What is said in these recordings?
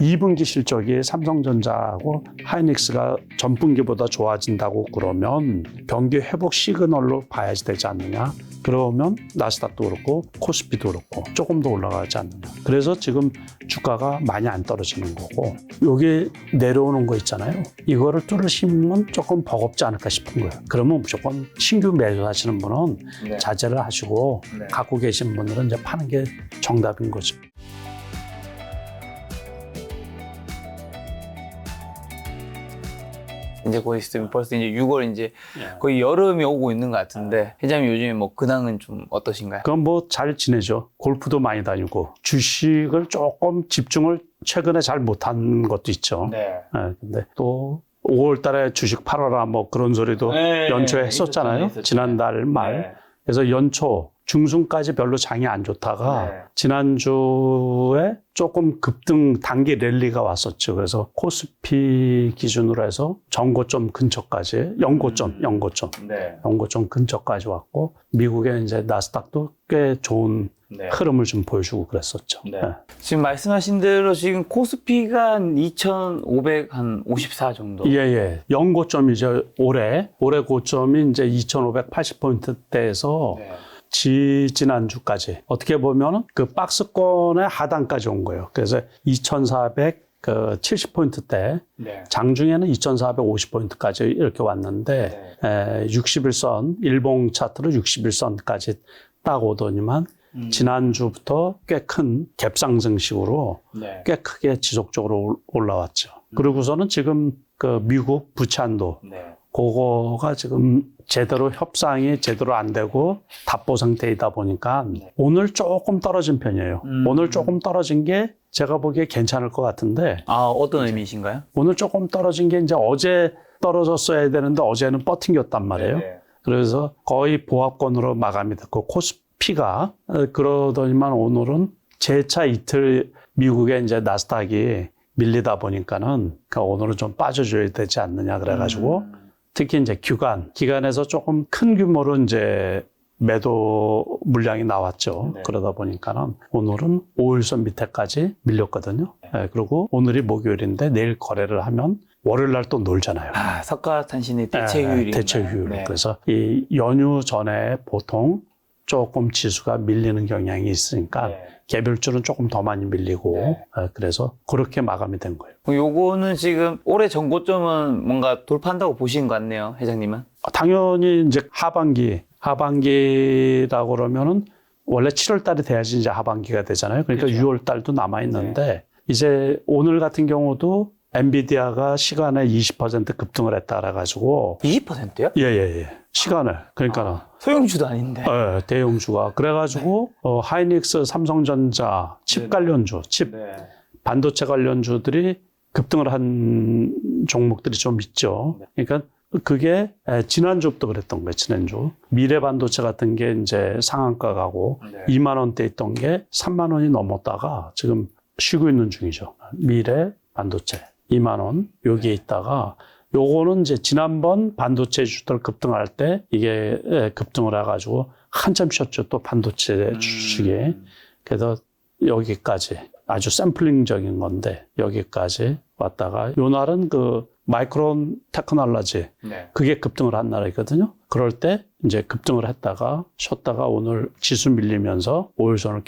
2분기 실적이 삼성전자하고 하이닉스가 전분기보다 좋아진다고 그러면 경기 회복 시그널로 봐야지 되지 않느냐. 그러면 나스닥도 그렇고 코스피도 그렇고 조금 더 올라가지 않느냐. 그래서 지금 주가가 많이 안 떨어지는 거고 여기 내려오는 거 있잖아요. 이거를 뚫으시면 조금 버겁지 않을까 싶은 거예요. 그러면 무조건 신규 매수하시는 분은 네. 자제를 하시고 네. 갖고 계신 분들은 이제 파는 게 정답인 거죠. 이제 곧 있으면 벌써 이제 6월 이제 거의 여름이 오고 있는 것 같은데 회장님 요즘에 뭐 근황은 좀 어떠신가요? 그건 뭐 잘 지내죠. 골프도 많이 다니고 주식을 조금 집중을 최근에 잘 못한 것도 있죠. 네. 근데 또 5월 달에 주식 팔아라 뭐 그런 소리도 연초에 했었잖아요. 있었죠. 지난달 말. 네. 그래서 연초 중순까지 별로 장이 안 좋다가 네. 지난주에 조금 급등 단기 랠리가 왔었죠. 그래서 코스피 기준으로 해서 전고점 근처까지 연고점 네. 근처까지 왔고 미국의 이제 나스닥도 꽤 좋은 네. 흐름을 좀 보여주고 그랬었죠. 네. 지금 말씀하신 대로 지금 코스피가 한 2,554 정도. 예. 연고점이죠. 올해 고점이 이제 2,580포인트대에서 네. 지난주까지 어떻게 보면 그 박스권의 하단까지 온 거예요. 그래서 2,470포인트대 네. 장중에는 2,450포인트까지 이렇게 왔는데 60일선 일봉 차트로 60일선까지 딱 오더니만 지난주부터 꽤 큰 갭상승식으로 네. 꽤 크게 지속적으로 올라왔죠. 그리고서는 지금 그 미국 부채한도 네. 그거가 지금 제대로 협상이 제대로 안 되고 답보 상태이다 보니까 오늘 조금 떨어진 편이에요. 오늘 조금 떨어진 게 제가 보기에 괜찮을 것 같은데 아, 어떤 의미이신가요? 오늘 조금 떨어진 게 이제 어제 떨어졌어야 되는데 어제는 버팅겼단 말이에요. 네. 그래서 거의 보합권으로 마감이 됐고 코스피가 그러더니만 오늘은 재차 이틀 미국의 이제 나스닥이 밀리다 보니까는 오늘은 좀 빠져줘야 되지 않느냐 그래가지고 특히 이제 기간에서 조금 큰 규모로 이제 매도 물량이 나왔죠. 네. 그러다 보니까는 오늘은 5일선 밑에까지 밀렸거든요. 그리고 오늘이 목요일인데 내일 거래를 하면 월요일 날 또 놀잖아요. 아, 석가탄신일 대체휴일인가요? 대체휴일. 네. 그래서 이 연휴 전에 보통 조금 지수가 밀리는 경향이 있으니까 네. 개별주는 조금 더 많이 밀리고 네. 그래서 그렇게 마감이 된 거예요. 요거는 지금 올해 전고점은 뭔가 돌파한다고 보시는 것 같네요, 회장님은. 당연히 이제 하반기라고 그러면은 원래 7월 달이 돼야지 이제 하반기가 되잖아요. 그러니까 그렇죠. 6월 달도 남아 있는데 이제 오늘 같은 경우도 엔비디아가 시간에 20% 급등을 했다 그래가지고 20%요? 예. 시간을 그러니까 소형주도 아닌데. 대형주가 그래가지고 하이닉스, 삼성전자, 칩 관련주, 네. 반도체 관련주들이 급등을 한 종목들이 좀 있죠. 그러니까 그게 지난주부터 그랬던 거예요. 지난주 미래 반도체 같은 게 이제 상한가 가고 네. 2만 원대 있던 게 3만 원이 넘었다가 지금 쉬고 있는 중이죠. 미래 반도체 2만 원 여기에 있다가 요거는 이제 지난번 반도체 주들 급등할 때 이게 급등을 해가지고 한참 쉬었죠. 또 반도체 주식이. 그래서 여기까지 아주 샘플링적인 건데 여기까지 왔다가 요 날은 그 마이크론 테크놀로지 네. 그게 급등을 한 날이거든요. 그럴 때 이제 급등을 했다가 쉬었다가 오늘 지수 밀리면서 5일선을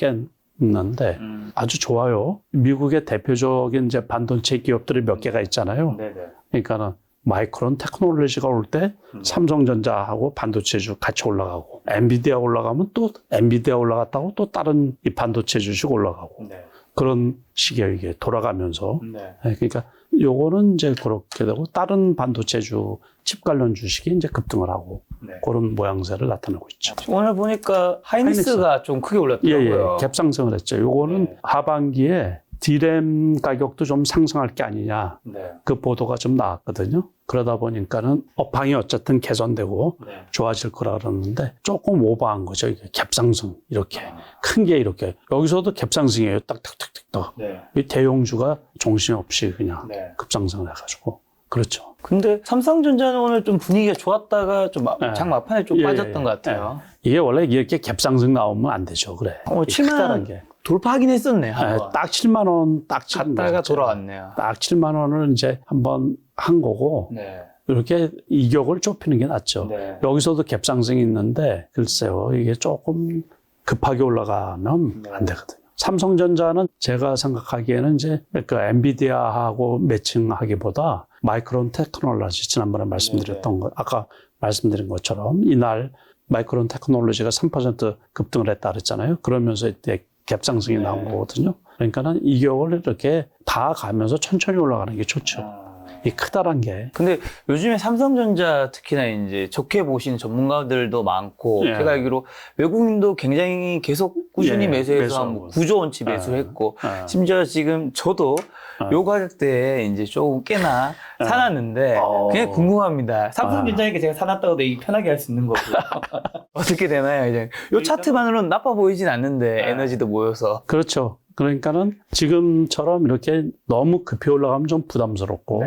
깼는데 아주 좋아요. 미국의 대표적인 이제 반도체 기업들이 몇 개가 있잖아요. 네네. 그러니까는 마이크론 테크놀로지가 올 때 삼성전자하고 반도체주 같이 올라가고 엔비디아 올라가면 또 엔비디아 올라갔다고 또 다른 이 반도체 주식 올라가고 네. 그런 식의 이게 돌아가면서 네. 그러니까 요거는 이제 그렇게 되고 다른 반도체주 칩 관련 주식이 이제 급등을 하고 네. 그런 모양새를 나타내고 있죠. 오늘 보니까 하이닉스가 좀 크게 올랐더라고요. 갭상승을 했죠. 요거는 네. 하반기에 디램 가격도 좀 상승할 게 아니냐. 네. 그 보도가 좀 나왔거든요. 그러다 보니까는 업황이 어쨌든 개선되고 네. 좋아질 거라 그러는데 조금 오버한 거죠. 이게 갭상승 이렇게 큰 게 이렇게 여기서도 갭상승이에요. 딱딱딱딱. 네. 이 대용주가 정신없이 그냥 네. 급상승을 해가지고 그렇죠. 근데 삼성전자는 오늘 좀 분위기가 좋았다가 좀 네. 장 막판에 좀 예, 빠졌던 예, 것 같아요. 이게 원래 이렇게 갭상승 나오면 안 되죠. 그래. 이게 7만 크다는 원 게. 돌파하긴 했었네. 한번. 딱 7만 원 딱 치는 갔다가 거죠. 돌아왔네요. 딱 7만 원을 이제 한번 한 거고 네. 이렇게 이격을 좁히는 게 낫죠. 네. 여기서도 갭상승이 있는데 글쎄요. 이게 조금 급하게 올라가면 네. 안 되거든요. 삼성전자는 제가 생각하기에는 이제 그 엔비디아하고 매칭하기보다 마이크론 테크놀로지 지난번에 말씀드렸던 거 아까 말씀드린 것처럼 이날 마이크론 테크놀로지가 3% 급등을 했다 그랬잖아요. 그러면서 이때 갭상승이 나온 거거든요. 그러니까는 이격을 이렇게 다 가면서 천천히 올라가는 게 좋죠. 이 크다란 게. 근데 요즘에 삼성전자 특히나 이제 좋게 보시는 전문가들도 많고 예. 제가 알기로 외국인도 굉장히 계속 꾸준히 예, 매수해서 한 매수하고. 9조 원치 매수를 했고 예. 심지어 지금 저도 요 가격대에 이제 조금 꽤나 사놨는데 그냥 궁금합니다. 삼성전자니까 제가 사놨다고 얘기 편하게 할 수 있는 거고요. 어떻게 되나요? 이제 요 차트만으로는 나빠 보이진 않는데 에너지도 모여서. 그렇죠. 그러니까는 지금처럼 이렇게 너무 급히 올라가면 좀 부담스럽고,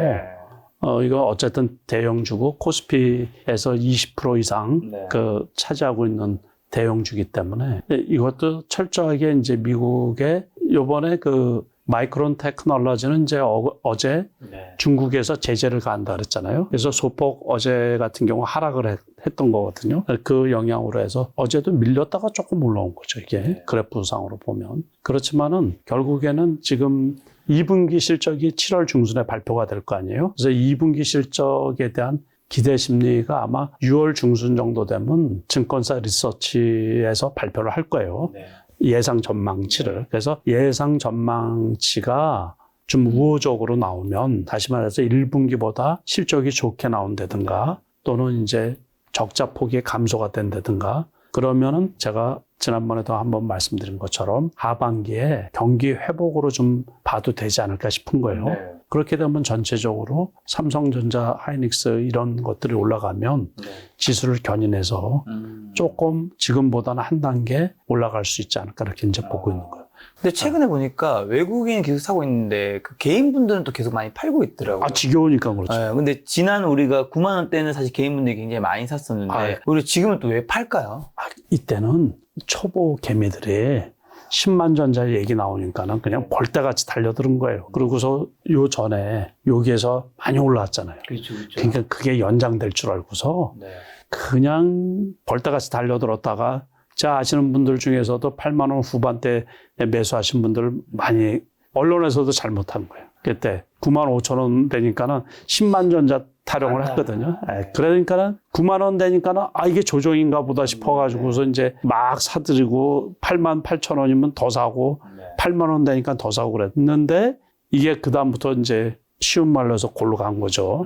이거 어쨌든 대형주고 코스피에서 20% 이상 네. 그 차지하고 있는 대형주기 때문에 이것도 철저하게 이제 미국의 요번에 그 마이크론 테크놀로지는 이제 어제 중국에서 제재를 가한다 그랬잖아요. 그래서 소폭 어제 같은 경우 하락을 했던 거거든요. 그 영향으로 해서 어제도 밀렸다가 조금 올라온 거죠. 이게 그래프상으로 보면. 그렇지만은 결국에는 지금 2분기 실적이 7월 중순에 발표가 될 거 아니에요. 그래서 2분기 실적에 대한 기대 심리가 아마 6월 중순 정도 되면 증권사 리서치에서 발표를 할 거예요. 예상 전망치를. 그래서 예상 전망치가 좀 우호적으로 나오면 다시 말해서 1분기보다 실적이 좋게 나온다든가 또는 이제 적자 폭이 감소가 된다든가 그러면은 제가 지난번에도 한번 말씀드린 것처럼 하반기에 경기 회복으로 좀 봐도 되지 않을까 싶은 거예요. 그렇게 되면 전체적으로 삼성전자, 하이닉스 이런 것들이 올라가면 지수를 견인해서 조금 지금보다는 한 단계 올라갈 수 있지 않을까 이렇게 이제 보고 있는 거예요. 근데 최근에 보니까 외국인이 계속 사고 있는데 그 개인분들은 또 계속 많이 팔고 있더라고요. 지겨우니까 그렇죠. 네, 근데 지난 우리가 9만 원대는 사실 개인분들이 굉장히 많이 샀었는데 우리 지금은 또 왜 팔까요? 이때는 초보 개미들이 10만 전자 얘기 나오니까는 그냥 벌떼같이 달려드는 거예요. 그러고서 요 전에 여기에서 많이 올라왔잖아요. 그렇죠. 그러니까 그게 연장될 줄 알고서 그냥 벌떼같이 달려들었다가 제가 아시는 분들 중에서도 8만 원 후반대에 매수하신 분들 많이 언론에서도 잘못한 거예요. 그때 9만 5천 원 되니까는 10만 전자 타령을 했거든요. 그러니까는 9만 원 되니까는 이게 조정인가 보다 싶어가지고서 이제 막 사들이고 8만 8천 원이면 더 사고 8만 원 되니까 더 사고 그랬는데 이게 그다음부터 이제 쉬운 말로 해서 골로 간 거죠.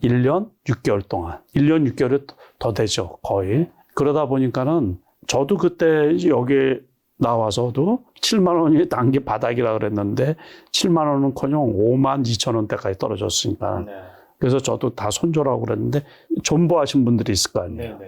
1년 6개월 동안. 1년 6개월이 더 되죠. 거의. 그러다 보니까는 저도 그때 여기 나와서도 7만 원이 단기 바닥이라 그랬는데 7만 원은커녕 5만 2천 원대까지 떨어졌으니까 그래서 저도 다 손절하고 그랬는데 존버하신 분들이 있을 거 아니에요.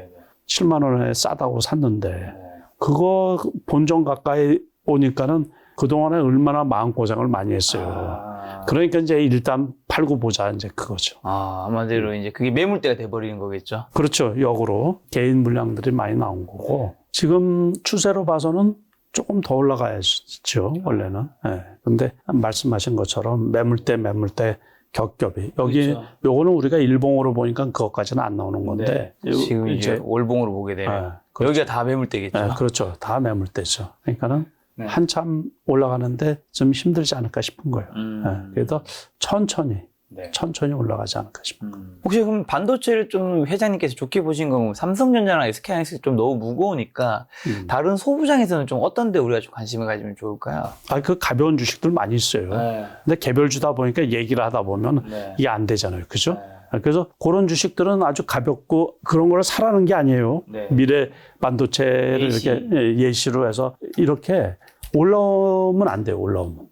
7만 원에 싸다고 샀는데 그거 본전 가까이 오니까는 그동안에 얼마나 마음고생을 많이 했어요. 그러니까 이제 일단 팔고 보자 이제 그거죠. 한마디로 이제 그게 매물대가 돼버리는 거겠죠. 그렇죠. 역으로 개인 물량들이 많이 나온 거고 지금 추세로 봐서는 조금 더 올라가야죠, 원래는. 근데 말씀하신 것처럼 매물대 겹겹이. 여기, 요거는 우리가 일봉으로 보니까 그것까지는 안 나오는 건데. 지금 이제 월봉으로 보게 되면. 그렇죠. 여기가 다 매물대겠죠. 그렇죠. 다 매물대죠. 그러니까는 한참 올라가는데 좀 힘들지 않을까 싶은 거예요. 그래서 천천히 올라가지 않을까 싶은 거예요. 혹시 그럼 반도체를 좀 회장님께서 좋게 보신 건 삼성전자랑 SK하이닉스 좀 너무 무거우니까 다른 소부장에서는 좀 어떤 데 우리가 좀 관심을 가지면 좋을까요? 그 가벼운 주식들 많이 있어요. 근데 개별주다 보니까 얘기를 하다 보면 이게 안 되잖아요. 그죠? 그래서 그런 주식들은 아주 가볍고 그런 걸 사라는 게 아니에요. 미래 반도체를 이렇게 예시로 해서 이렇게 올라오면 안 돼요.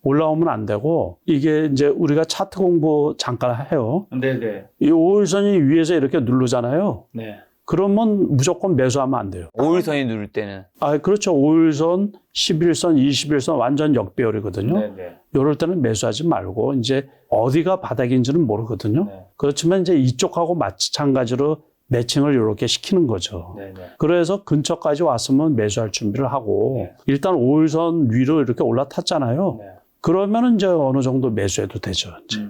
올라오면 안 되고 이게 이제 우리가 차트 공부 잠깐 해요. 이 5일선이 위에서 이렇게 누르잖아요. 그러면 무조건 매수하면 안 돼요. 5일선이 누를 때는. 그렇죠. 5일선, 11선, 21선 완전 역배열이거든요. 네네. 이럴 때는 매수하지 말고 이제 어디가 바닥인지는 모르거든요. 네. 그렇지만 이제 이쪽하고 마찬가지로 매칭을 이렇게 시키는 거죠. 네네. 그래서 근처까지 왔으면 매수할 준비를 하고 네. 일단 5일선 위로 이렇게 올라탔잖아요. 네. 그러면은 이제 어느 정도 매수해도 되죠. 이제.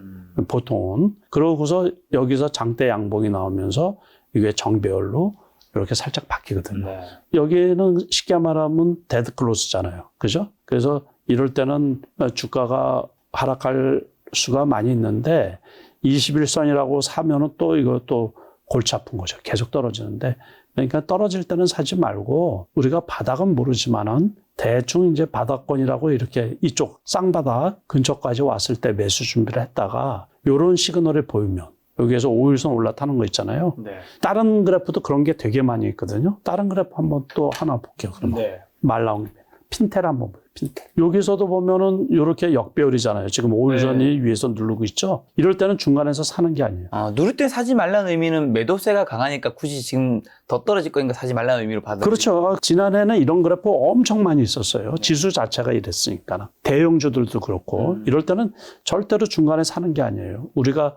보통은. 그러고서 여기서 장대 양봉이 나오면서 이게 정배열로 이렇게 살짝 바뀌거든요. 네. 여기는 쉽게 말하면 데드 클로스잖아요. 그죠? 그래서 이럴 때는 주가가 하락할 수가 많이 있는데 21선이라고 사면은 또 이것도 골치 아픈 거죠. 계속 떨어지는데. 그러니까 떨어질 때는 사지 말고 우리가 바닥은 모르지만은 대충 이제 바닥권이라고 이렇게 이쪽 쌍바닥 근처까지 왔을 때 매수 준비를 했다가 요런 시그널이 보이면 여기에서 5일선 올라타는 거 있잖아요. 네. 다른 그래프도 그런 게 되게 많이 있거든요. 다른 그래프 한번 또 하나 볼게요. 그러면 네. 말 나온 김에 핀텔 한번 볼게요. 핀텔. 여기서도 보면은 이렇게 역배열이잖아요. 지금 5일선이 위에서 누르고 있죠. 이럴 때는 중간에서 사는 게 아니에요. 누를 때 사지 말라는 의미는 매도세가 강하니까 굳이 지금 더 떨어질 거니까 사지 말라는 의미로 받아. 그렇죠. 지난해는 이런 그래프 엄청 많이 있었어요. 지수 자체가 이랬으니까. 대형주들도 그렇고 이럴 때는 절대로 중간에 사는 게 아니에요. 우리가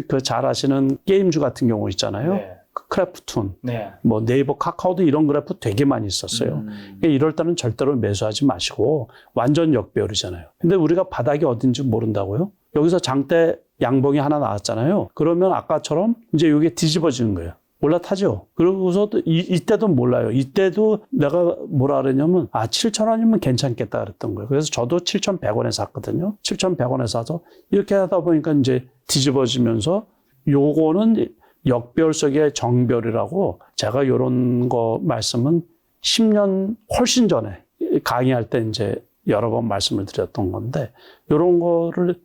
그 잘 아시는 게임주 같은 경우 있잖아요. 네. 크래프툰, 네. 뭐 네이버, 카카오도 이런 그래프 되게 많이 있었어요. 이럴 때는 절대로 매수하지 마시고 완전 역배열이잖아요. 근데 우리가 바닥이 어딘지 모른다고요? 여기서 장대 양봉이 하나 나왔잖아요. 그러면 아까처럼 이제 이게 뒤집어지는 거예요. 올라타죠. 그러고서 이때도 몰라요. 이때도 내가 뭐라 그랬냐면 7,000원이면 괜찮겠다 그랬던 거예요. 그래서 저도 7,100원에 샀거든요. 7,100원에 사서 이렇게 하다 보니까 이제 뒤집어지면서 요거는 역별 속의 정별이라고 제가 요런 거 말씀은 10년 훨씬 전에 강의할 때 이제 여러 번 말씀을 드렸던 건데 요런 거를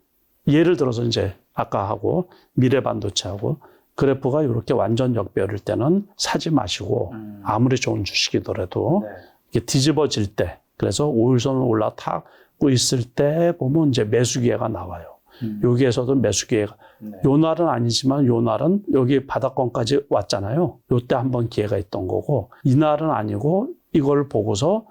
예를 들어서 이제 아까 하고 미래반도체하고 그래프가 이렇게 완전 역배열일 때는 사지 마시고 아무리 좋은 주식이더라도 네. 이게 뒤집어질 때 그래서 5일선을 올라타고 있을 때 보면 이제 매수 기회가 나와요. 여기에서도 매수 기회가 네. 요 날은 아니지만 요 날은 여기 바닥권까지 왔잖아요. 요때 한번 기회가 있던 거고 이 날은 아니고 이걸 보고서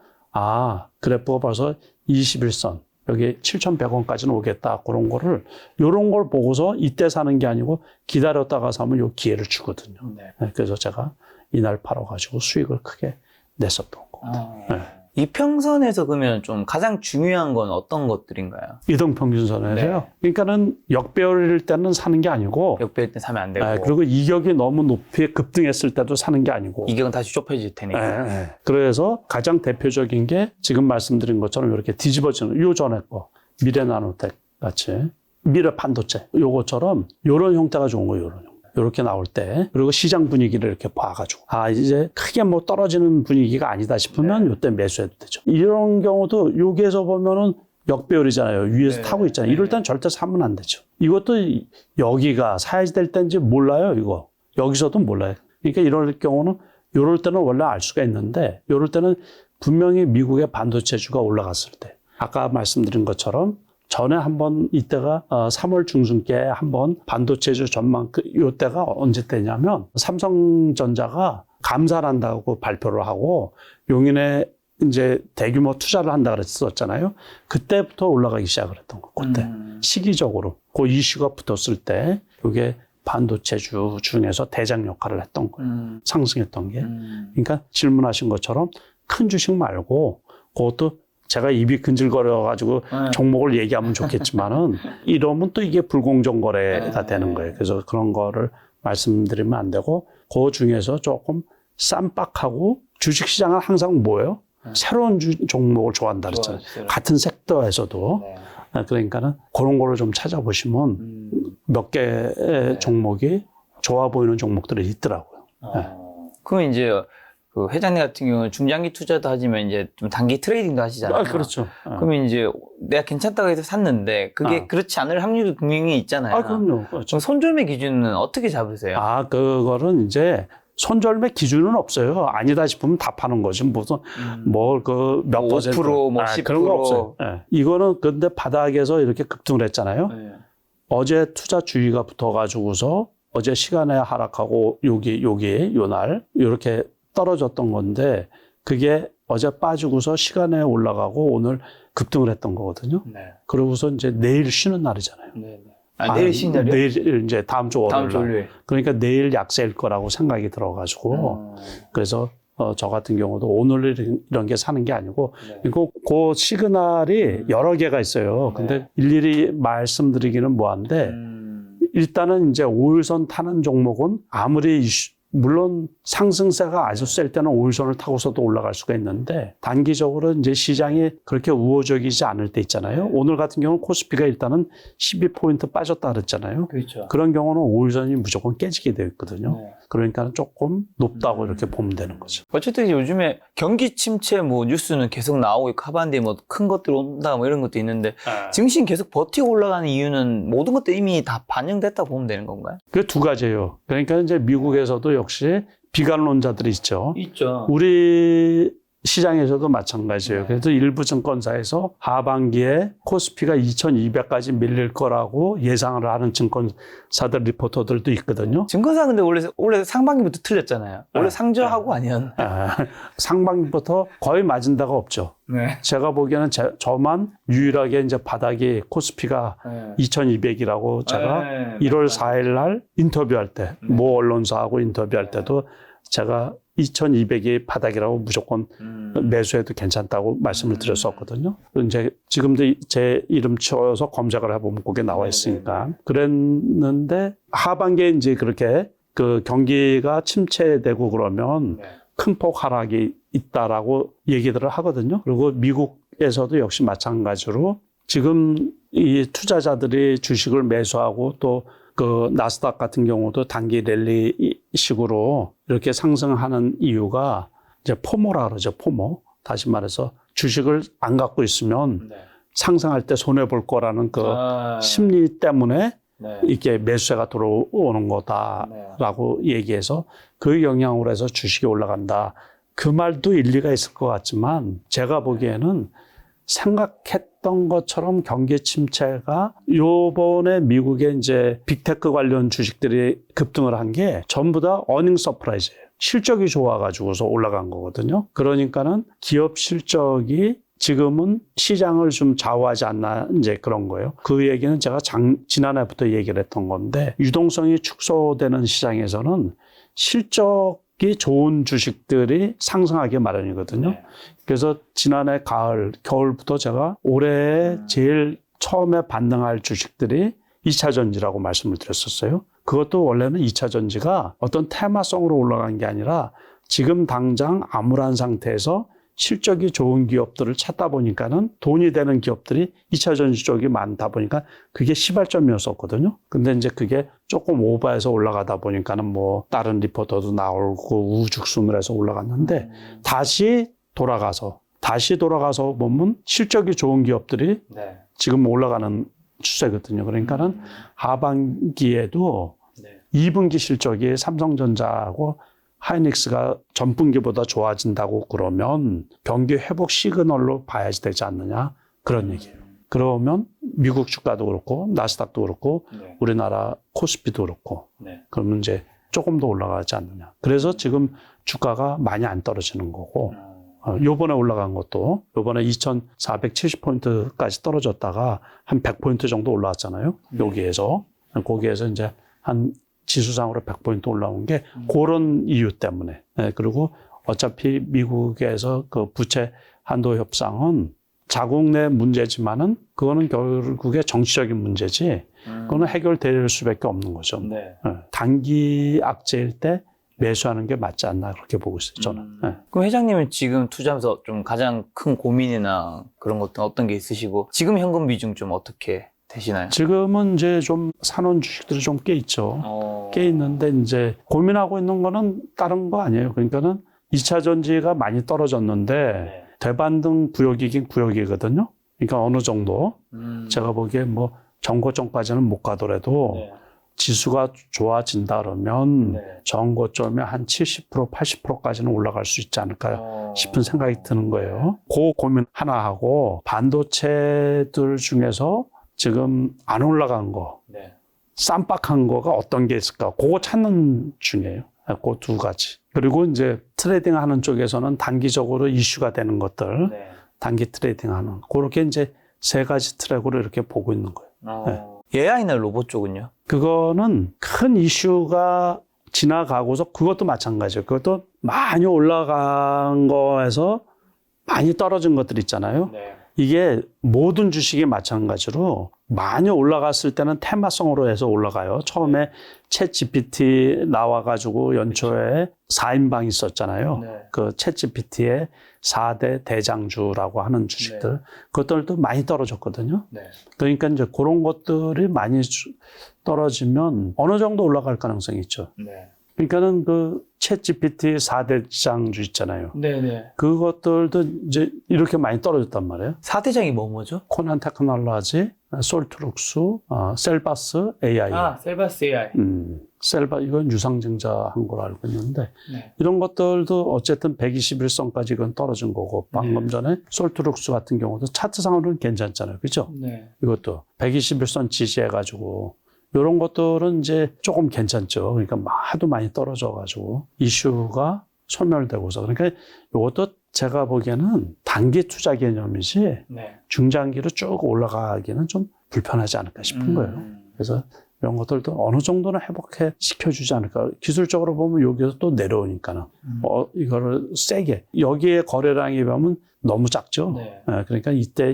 그래프가 벌써 21선 여기 7,100원까지는 오겠다. 그런 거를 요런 걸 보고서 이때 사는 게 아니고 기다렸다가 사면 요 기회를 주거든요. 네. 그래서 제가 이날 팔아가지고 수익을 크게 냈었던 겁니다. 네. 이평선에서 그러면 좀 가장 중요한 건 어떤 것들인가요? 이동평균선에서요. 네. 그러니까는 역배열일 때는 사는 게 아니고 역배일 때 사면 안 되고 그리고 이격이 너무 높이 급등했을 때도 사는 게 아니고 이격은 다시 좁혀질 테니까. 그래서 가장 대표적인 게 지금 말씀드린 것처럼 이렇게 뒤집어지는 요 전에 거 미래나노텍 같이 미래반도체 요거처럼 요런 형태가 좋은 거예요. 요런 형태. 이렇게 나올 때 그리고 시장 분위기를 이렇게 봐가지고 이제 크게 뭐 떨어지는 분위기가 아니다 싶으면 이때 매수해도 되죠. 이런 경우도 여기에서 보면은 역배열이잖아요. 위에서 타고 있잖아요. 이럴 땐 절대 사면 안 되죠. 이것도 여기가 사야지 될 때인지 몰라요. 이거 여기서도 몰라요. 그러니까 이럴 경우는 이럴 때는 원래 알 수가 있는데 이럴 때는 분명히 미국의 반도체주가 올라갔을 때 아까 말씀드린 것처럼 전에 한번 이때가 3월 중순께 한번 반도체주 전망 이때가 언제 때냐면 삼성전자가 감산한다고 발표를 하고 용인에 이제 대규모 투자를 한다 그랬었잖아요. 그때부터 올라가기 시작을 했던 거. 그때 시기적으로 그 이슈가 붙었을 때 이게 반도체주 중에서 대장 역할을 했던 거예요. 상승했던 게. 그러니까 질문하신 것처럼 큰 주식 말고 그것도 제가 입이 근질거려가지고 종목을 얘기하면 좋겠지만은 이러면 또 이게 불공정 거래가 되는 거예요. 그래서 그런 거를 말씀드리면 안 되고 그 중에서 조금 쌈박하고 주식시장은 항상 뭐예요? 새로운 종목을 좋아한다 그랬잖아요. 같은 섹터에서도. 그러니까는 그런 거를 좀 찾아보시면 몇 개의 종목이 좋아 보이는 종목들이 있더라고요. 그럼 이제 그 회장님 같은 경우는 중장기 투자도 하지만 이제 좀 단기 트레이딩도 하시잖아요. 그렇죠. 그러면 이제 내가 괜찮다고 해서 샀는데 그게 그렇지 않을 확률도 분명히 있잖아요. 그럼요. 그렇죠. 손절매 기준은 어떻게 잡으세요? 그거는 이제 손절매 기준은 없어요. 아니다 싶으면 다 파는 거지. 무슨 몇 퍼센트 5% 10% 그런 거 없어요. 이거는 근데 바닥에서 이렇게 급등을 했잖아요. 어제 투자 주의가 붙어가지고서 어제 시간에 하락하고 여기 요날 이렇게 떨어졌던 건데 그게 어제 빠지고서 시간에 올라가고 오늘 급등을 했던 거거든요. 네. 그러고서 이제 내일 쉬는 날이잖아요. 네. 내일 쉬는 날이요? 내일 이제 다음 주 다음 주 월요일. 월요일. 그러니까 내일 약세일 거라고 생각이 들어가지고 그래서 저 같은 경우도 오늘 이런 게 사는 게 아니고 네. 그리고 그 시그널이 여러 개가 있어요. 근데 일일이 말씀드리기는 뭐한데 일단은 이제 5일선 타는 종목은 아무리 물론 상승세가 아주 셀 때는 5일선을 타고서도 올라갈 수가 있는데 단기적으로 이제 시장이 그렇게 우호적이지 않을 때 있잖아요. 오늘 같은 경우는 코스피가 일단은 12포인트 빠졌다 그랬잖아요. 그렇죠. 그런 경우는 5일선이 무조건 깨지게 되어 있거든요. 네. 그러니까 조금 높다고 이렇게 보면 되는 거죠. 어쨌든 요즘에 경기 침체 뭐 뉴스는 계속 나오고 있고 하반기에 뭐 큰 것들 온다 뭐 이런 것도 있는데 증시는 계속 버티고 올라가는 이유는 모든 것들 이미 다 반영됐다고 보면 되는 건가요? 그 두 가지예요. 그러니까 이제 미국에서도 역시 비관론자들이 있죠. 있죠. 우리 시장에서도 마찬가지예요. 네. 그래서 일부 증권사에서 하반기에 코스피가 2200까지 밀릴 거라고 예상을 하는 증권사들 리포터들도 있거든요. 증권사 근데 원래 상반기부터 틀렸잖아요. 원래 네. 상저하고 아니었나? 상반기부터 거의 맞은 데가 없죠. 네. 제가 보기에는 저만 유일하게 이제 바닥이 코스피가 네. 2200이라고 제가 네. 1월 4일 날 인터뷰할 때, 네. 모 언론사하고 인터뷰할 때도 제가 2200이 바닥이라고 무조건 매수해도 괜찮다고 말씀을 드렸었거든요. 이제 지금도 제 이름 치워서 검색을 해보면 그게 나와 있으니까. 그랬는데 하반기에 이제 그렇게 그 경기가 침체되고 그러면 큰 폭 하락이 있다라고 얘기들을 하거든요. 그리고 미국에서도 역시 마찬가지로 지금 이 투자자들이 주식을 매수하고 또 그 나스닥 같은 경우도 단기 랠리 식으로 이렇게 상승하는 이유가 이제 포모라 그러죠. 포모. 다시 말해서 주식을 안 갖고 있으면 상승할 때 손해 볼 거라는 그 심리 때문에 이렇게 매수세가 들어오는 거다라고 얘기해서 그 영향으로 해서 주식이 올라간다. 그 말도 일리가 있을 것 같지만 제가 보기에는 생각했던 것처럼 경기 침체가 요번에 미국의 이제 빅테크 관련 주식들이 급등을 한 게 전부 다 어닝 서프라이즈예요. 실적이 좋아가지고서 올라간 거거든요. 그러니까는 기업 실적이 지금은 시장을 좀 좌우하지 않나 이제 그런 거예요. 그 얘기는 제가 지난해부터 얘기를 했던 건데 유동성이 축소되는 시장에서는 실적이 좋은 주식들이 상승하기 마련이거든요. 그래서 지난해 가을, 겨울부터 제가 올해 제일 처음에 반등할 주식들이 2차 전지라고 말씀을 드렸었어요. 그것도 원래는 2차 전지가 어떤 테마성으로 올라간 게 아니라 지금 당장 암울한 상태에서 실적이 좋은 기업들을 찾다 보니까는 돈이 되는 기업들이 2차 전지 쪽이 많다 보니까 그게 시발점이었었거든요. 근데 이제 그게 조금 오버해서 올라가다 보니까는 뭐 다른 리포터도 나오고 우죽순을 해서 올라갔는데 다시 돌아가서 보면 실적이 좋은 기업들이 지금 올라가는 추세거든요. 그러니까는 하반기에도 2분기 실적이 삼성전자하고 하이닉스가 전분기보다 좋아진다고 그러면 경기 회복 시그널로 봐야지 되지 않느냐 그런 얘기예요. 그러면 미국 주가도 그렇고 나스닥도 그렇고 우리나라 코스피도 그렇고 그러면 이제 조금 더 올라가지 않느냐. 그래서 지금 주가가 많이 안 떨어지는 거고 요번에 올라간 것도 요번에 2470포인트까지 떨어졌다가 한 100포인트 정도 올라왔잖아요. 거기에서 이제 한 지수상으로 100포인트 올라온 게 그런 이유 때문에. 그리고 어차피 미국에서 그 부채 한도 협상은 자국 내 문제지만은 그거는 결국에 정치적인 문제지. 그거는 해결될 수밖에 없는 거죠. 단기 악재일 때 매수하는 게 맞지 않나 그렇게 보고 있어요, 저는. 그럼 회장님은 지금 투자하면서 좀 가장 큰 고민이나 그런 것들 어떤 게 있으시고 지금 현금 비중 좀 어떻게 되시나요? 지금은 이제 좀 사놓은 주식들이 좀 꽤 있죠. 꽤 있는데 이제 고민하고 있는 거는 다른 거 아니에요. 그러니까는 2차 전지가 많이 떨어졌는데 대반등 구역이긴 구역이거든요. 그러니까 어느 정도 제가 보기에 뭐 정고점까지는 못 가더라도 지수가 좋아진다 그러면 정고점에 한 70%, 80%까지는 올라갈 수 있지 않을까 싶은 생각이 드는 거예요. 그 고민 하나 하고 반도체들 중에서 지금 안 올라간 거 쌈박한 거가 어떤 게 있을까? 그거 찾는 중이에요. 그 두 가지. 그리고 이제 트레이딩 하는 쪽에서는 단기적으로 이슈가 되는 것들, 네. 단기 트레이딩 하는. 그렇게 이제 세 가지 트랙으로 이렇게 보고 있는 거예요. AI나 로봇 쪽은요? 그거는 큰 이슈가 지나가고서 그것도 마찬가지예요. 그것도 많이 올라간 거에서 많이 떨어진 것들 있잖아요. 네. 이게 모든 주식이 마찬가지로 많이 올라갔을 때는 테마성으로 해서 올라가요. 처음에 챗 GPT 나와가지고 연초에 4인방 있었잖아요. 네. 그 챗 GPT의 4대 대장주라고 하는 주식들. 그것들도 많이 떨어졌거든요. 네. 그러니까 이제 그런 것들이 많이 떨어지면 어느 정도 올라갈 가능성이 있죠. 네. 그러니까는 그 챗 GPT 4대 장주 있잖아요. 네네. 그것들도 이제 이렇게 많이 떨어졌단 말이에요. 4대장이 뭐죠? 코난 테크놀로지, 솔트룩스, 셀바스 AI. 셀바스 AI. 셀바 이건 유상증자 한 걸로 알고 있는데 네. 이런 것들도 어쨌든 121선까지 이건 떨어진 거고 방금 전에 솔트룩스 같은 경우도 차트상으로는 괜찮잖아요. 그죠? 네. 이것도 121선 지지해가지고 이런 것들은 이제 조금 괜찮죠. 그러니까 하도 많이 떨어져가지고 이슈가 소멸되고서 그러니까 이것도 제가 보기에는 단기 투자 개념이지 네. 중장기로 쭉 올라가기는 좀 불편하지 않을까 싶은 거예요. 그래서 이런 것들도 어느 정도는 회복해 시켜주지 않을까. 기술적으로 보면 여기서 또 내려오니까는 이거를 세게 여기에 거래량이 보면 너무 작죠. 네. 그러니까 이때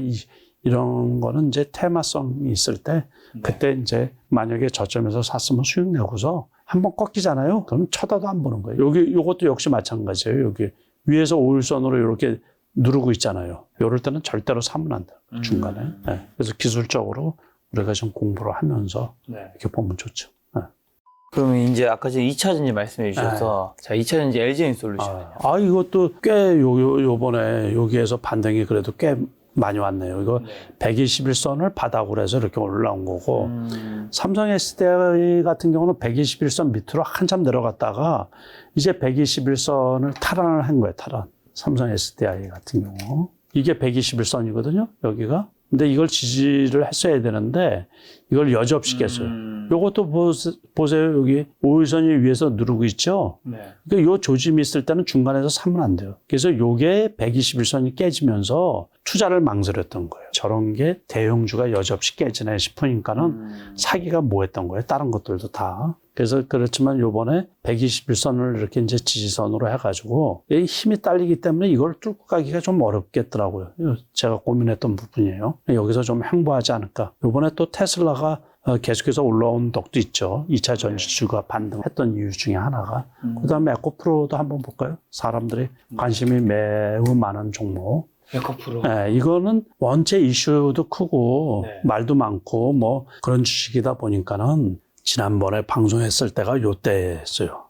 이런 거는 이제 테마성이 있을 때 그때 이제 만약에 저점에서 샀으면 수익 내고서 한번 꺾이잖아요. 그럼 쳐다도 안 보는 거예요. 요것도 역시 마찬가지예요. 여기 위에서 5일선으로 이렇게 누르고 있잖아요. 이럴 때는 절대로 사면 안 돼요. 중간에. 네. 그래서 기술적으로 우리가 좀 공부를 하면서 이렇게 보면 좋죠. 네. 그러면 이제 아까 전에 2차전지 말씀해 주셔서 자, 2차전지 LG엔솔루션은요? 이것도 꽤 요번에 여기에서 반등이 그래도 꽤 많이 왔네요. 이거 121선을 바닥으로 해서 이렇게 올라온 거고 삼성 SDI 같은 경우는 121선 밑으로 한참 내려갔다가 이제 121선을 탈환을 한 거예요. 탈환. 삼성 SDI 같은 경우. 이게 121선이거든요. 여기가. 근데 이걸 지지를 했어야 되는데 이걸 여지없이 깼어요. 요것도 보세요. 여기 5일선이 위에서 누르고 있죠. 네. 그러니까 요 조짐이 있을 때는 중간에서 사면 안 돼요. 그래서 요게 121선이 깨지면서 투자를 망설였던 거예요. 저런 게 대형주가 여지없이 깨지네 싶으니까는 사기가 뭐했던 거예요. 다른 것들도 다. 그래서 그렇지만 요번에 121선을 이렇게 이제 지지선으로 해가지고 이 힘이 딸리기 때문에 이걸 뚫고 가기가 좀 어렵겠더라고요. 제가 고민했던 부분이에요. 여기서 좀 횡보하지 않을까. 요번에 또 테슬라가 계속해서 올라온 덕도 있죠. 2차 전지주가 반등했던 이유 중에 하나가. 그 다음에 에코프로도 한번 볼까요? 사람들이 관심이 매우 많은 종목. 에코프로. 네, 이거는 원체 이슈도 크고 말도 많고 뭐 그런 주식이다 보니까는 지난번에 방송했을 때가 요때였어요.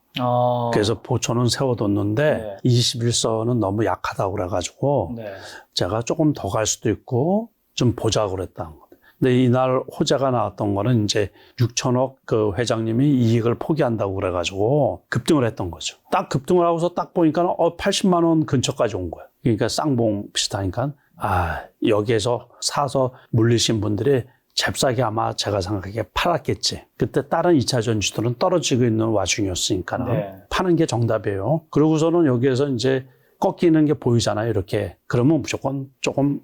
그래서 보초는 세워뒀는데 21선은 너무 약하다고 그래가지고 제가 조금 더 갈 수도 있고 좀 보자고 그랬다는 거예요. 근데 이날 호재가 나왔던 거는 이제 6천억 그 회장님이 이익을 포기한다고 그래가지고 급등을 했던 거죠. 딱 급등을 하고서 딱 보니까 80만 원 근처까지 온 거예요. 그러니까 쌍봉 비슷하니까 여기에서 사서 물리신 분들이 잽싸게 아마 제가 생각하기에 팔았겠지. 그때 다른 2차 전지들은 떨어지고 있는 와중이었으니까 파는 게 정답이에요. 그러고서는 여기에서 이제 꺾이는 게 보이잖아요. 이렇게. 그러면 무조건 조금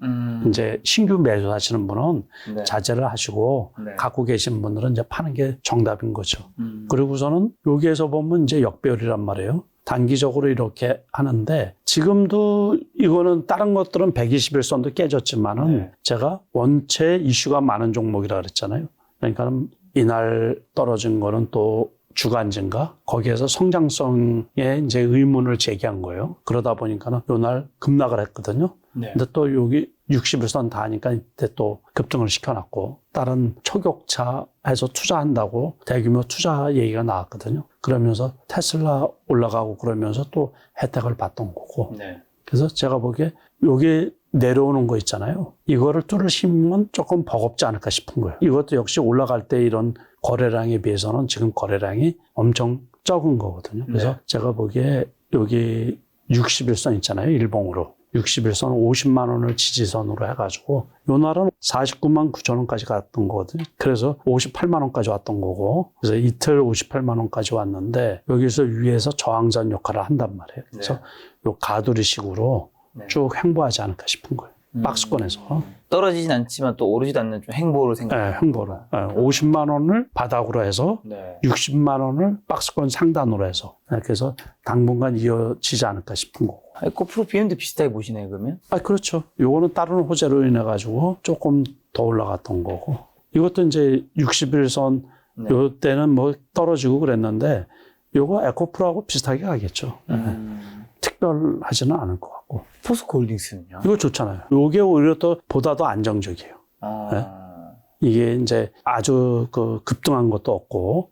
이제 신규 매수하시는 분은 자제를 하시고 갖고 계신 분들은 이제 파는 게 정답인 거죠. 그리고서는 여기에서 보면 이제 역배열이란 말이에요. 단기적으로 이렇게 하는데 지금도 이거는 다른 것들은 121선도 깨졌지만은 제가 원체 이슈가 많은 종목이라 그랬잖아요. 그러니까 이날 떨어진 거는 또 주간진가 거기에서 성장성에 이제 의문을 제기한 거예요. 그러다 보니까는 요날 급락을 했거든요. 근데 또 여기 61선 다 하니까 이때 또 급등을 시켜놨고 다른 초격차에서 투자한다고 대규모 투자 얘기가 나왔거든요. 그러면서 테슬라 올라가고 그러면서 또 혜택을 받던 거고. 그래서 제가 보기에 여기 내려오는 거 있잖아요. 이거를 뚫으시면 조금 버겁지 않을까 싶은 거예요. 이것도 역시 올라갈 때 이런 거래량에 비해서는 지금 거래량이 엄청 적은 거거든요. 그래서 제가 보기에 여기 61선 있잖아요. 일봉으로. 60일선 50만 원을 지지선으로 해가지고 요 날은 49만 9천 원까지 갔던 거거든요. 그래서 58만 원까지 왔던 거고 그래서 이틀 58만 원까지 왔는데 여기서 위에서 저항선 역할을 한단 말이에요. 그래서 요 가두리식으로 쭉 횡보하지 않을까 싶은 거예요. 박스권에서. 떨어지진 않지만 또 오르지도 않는 좀 행보로 생각해요. 네, 횡보로. 50만 원을 바닥으로 해서 60만 원을 박스권 상단으로 해서 그래서 당분간 이어지지 않을까 싶은 거고. 에코프로 BM도 비슷하게 보시네요, 그러면? 그렇죠. 요거는 다른 호재로 인해 가지고 조금 더 올라갔던 거고. 이것도 이제 60일선 요 때는 뭐 떨어지고 그랬는데 요거 에코프로하고 비슷하게 가겠죠. 특별하지는 않을 것 같고. 포스코홀딩스는요? 이거 좋잖아요. 요게 오히려 또 보다 더 안정적이에요. 네? 이게 이제 아주 급등한 것도 없고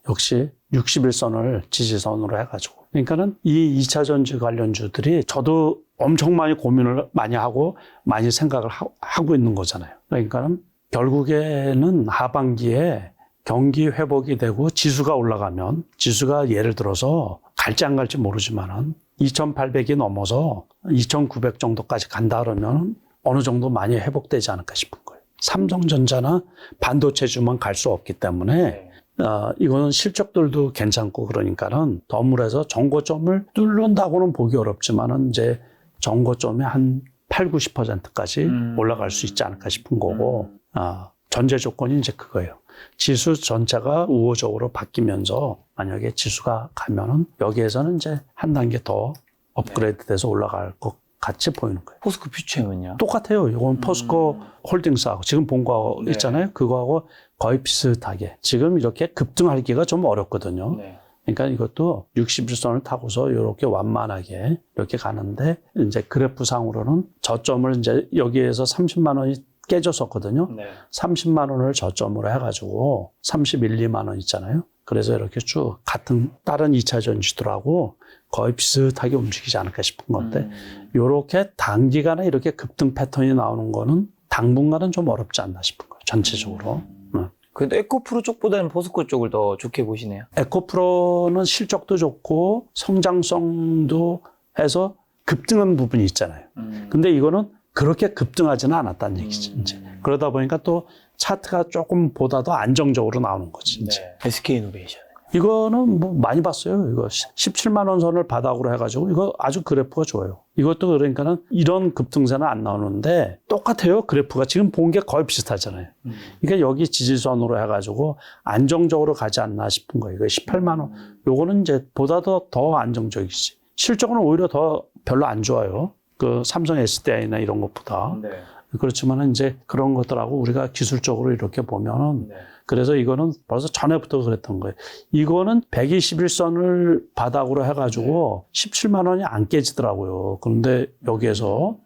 역시 60일선을 지지선으로 해가지고. 그러니까는 이 2차 전지 관련주들이 저도 엄청 많이 고민을 많이 하고 많이 생각을 하고 있는 거잖아요. 그러니까는 결국에는 하반기에 경기 회복이 되고 지수가 올라가면 지수가 예를 들어서 갈지 안 갈지 모르지만은 2,800이 넘어서 2,900 정도까지 간다 그러면 어느 정도 많이 회복되지 않을까 싶은 거예요. 삼성전자나 반도체주만 갈 수 없기 때문에 이거는 실적들도 괜찮고 그러니까는 덤물에서 정고점을 뚫는다고는 보기 어렵지만은 이제 정고점이 한 8, 90%까지 올라갈 수 있지 않을까 싶은 거고 전제 조건이 이제 그거예요. 지수 전체가 우호적으로 바뀌면서 만약에 지수가 가면은 여기에서는 이제 한 단계 더 업그레이드 돼서 올라갈 것 같이 보이는 거예요. 포스코 퓨처는요? 똑같아요. 이건 포스코 홀딩스하고 지금 본 거 있잖아요. 그거하고 거의 비슷하게. 지금 이렇게 급등하기가 좀 어렵거든요. 그러니까 이것도 60일선을 타고서 이렇게 완만하게 이렇게 가는데 이제 그래프상으로는 저점을 이제 여기에서 30만 원이 깨졌었거든요. 30만 원을 저점으로 해가지고 31, 2만 원 있잖아요. 그래서 이렇게 쭉 같은 다른 2차 전지들하고 거의 비슷하게 움직이지 않을까 싶은 건데 이렇게 단기간에 이렇게 급등 패턴이 나오는 거는 당분간은 좀 어렵지 않나 싶은 거예요. 전체적으로. 그래도 에코프로 쪽보다는 포스코 쪽을 더 좋게 보시네요. 에코프로는 실적도 좋고 성장성도 해서 급등한 부분이 있잖아요. 근데 이거는 그렇게 급등하지는 않았다는 얘기죠. 이제. 그러다 보니까 또 차트가 조금 보다 더 안정적으로 나오는 거지. 이제. SK이노베이션. 이거는 뭐 많이 봤어요. 이거 17만 원 선을 바닥으로 해가지고 이거 아주 그래프가 좋아요. 이것도 그러니까는 이런 급등세는 안 나오는데 똑같아요. 그래프가 지금 본 게 거의 비슷하잖아요. 그러니까 여기 지지선으로 해가지고 안정적으로 가지 않나 싶은 거예요. 이거 18만 원. 요거는 이제 보다 더 안정적이지. 실적은 오히려 더 별로 안 좋아요. 그 삼성 SDI나 이런 것보다. 그렇지만은 이제 그런 것들하고 우리가 기술적으로 이렇게 보면은 그래서 이거는 벌써 전에부터 그랬던 거예요. 이거는 121선을 바닥으로 해가지고 17만 원이 안 깨지더라고요. 그런데 여기서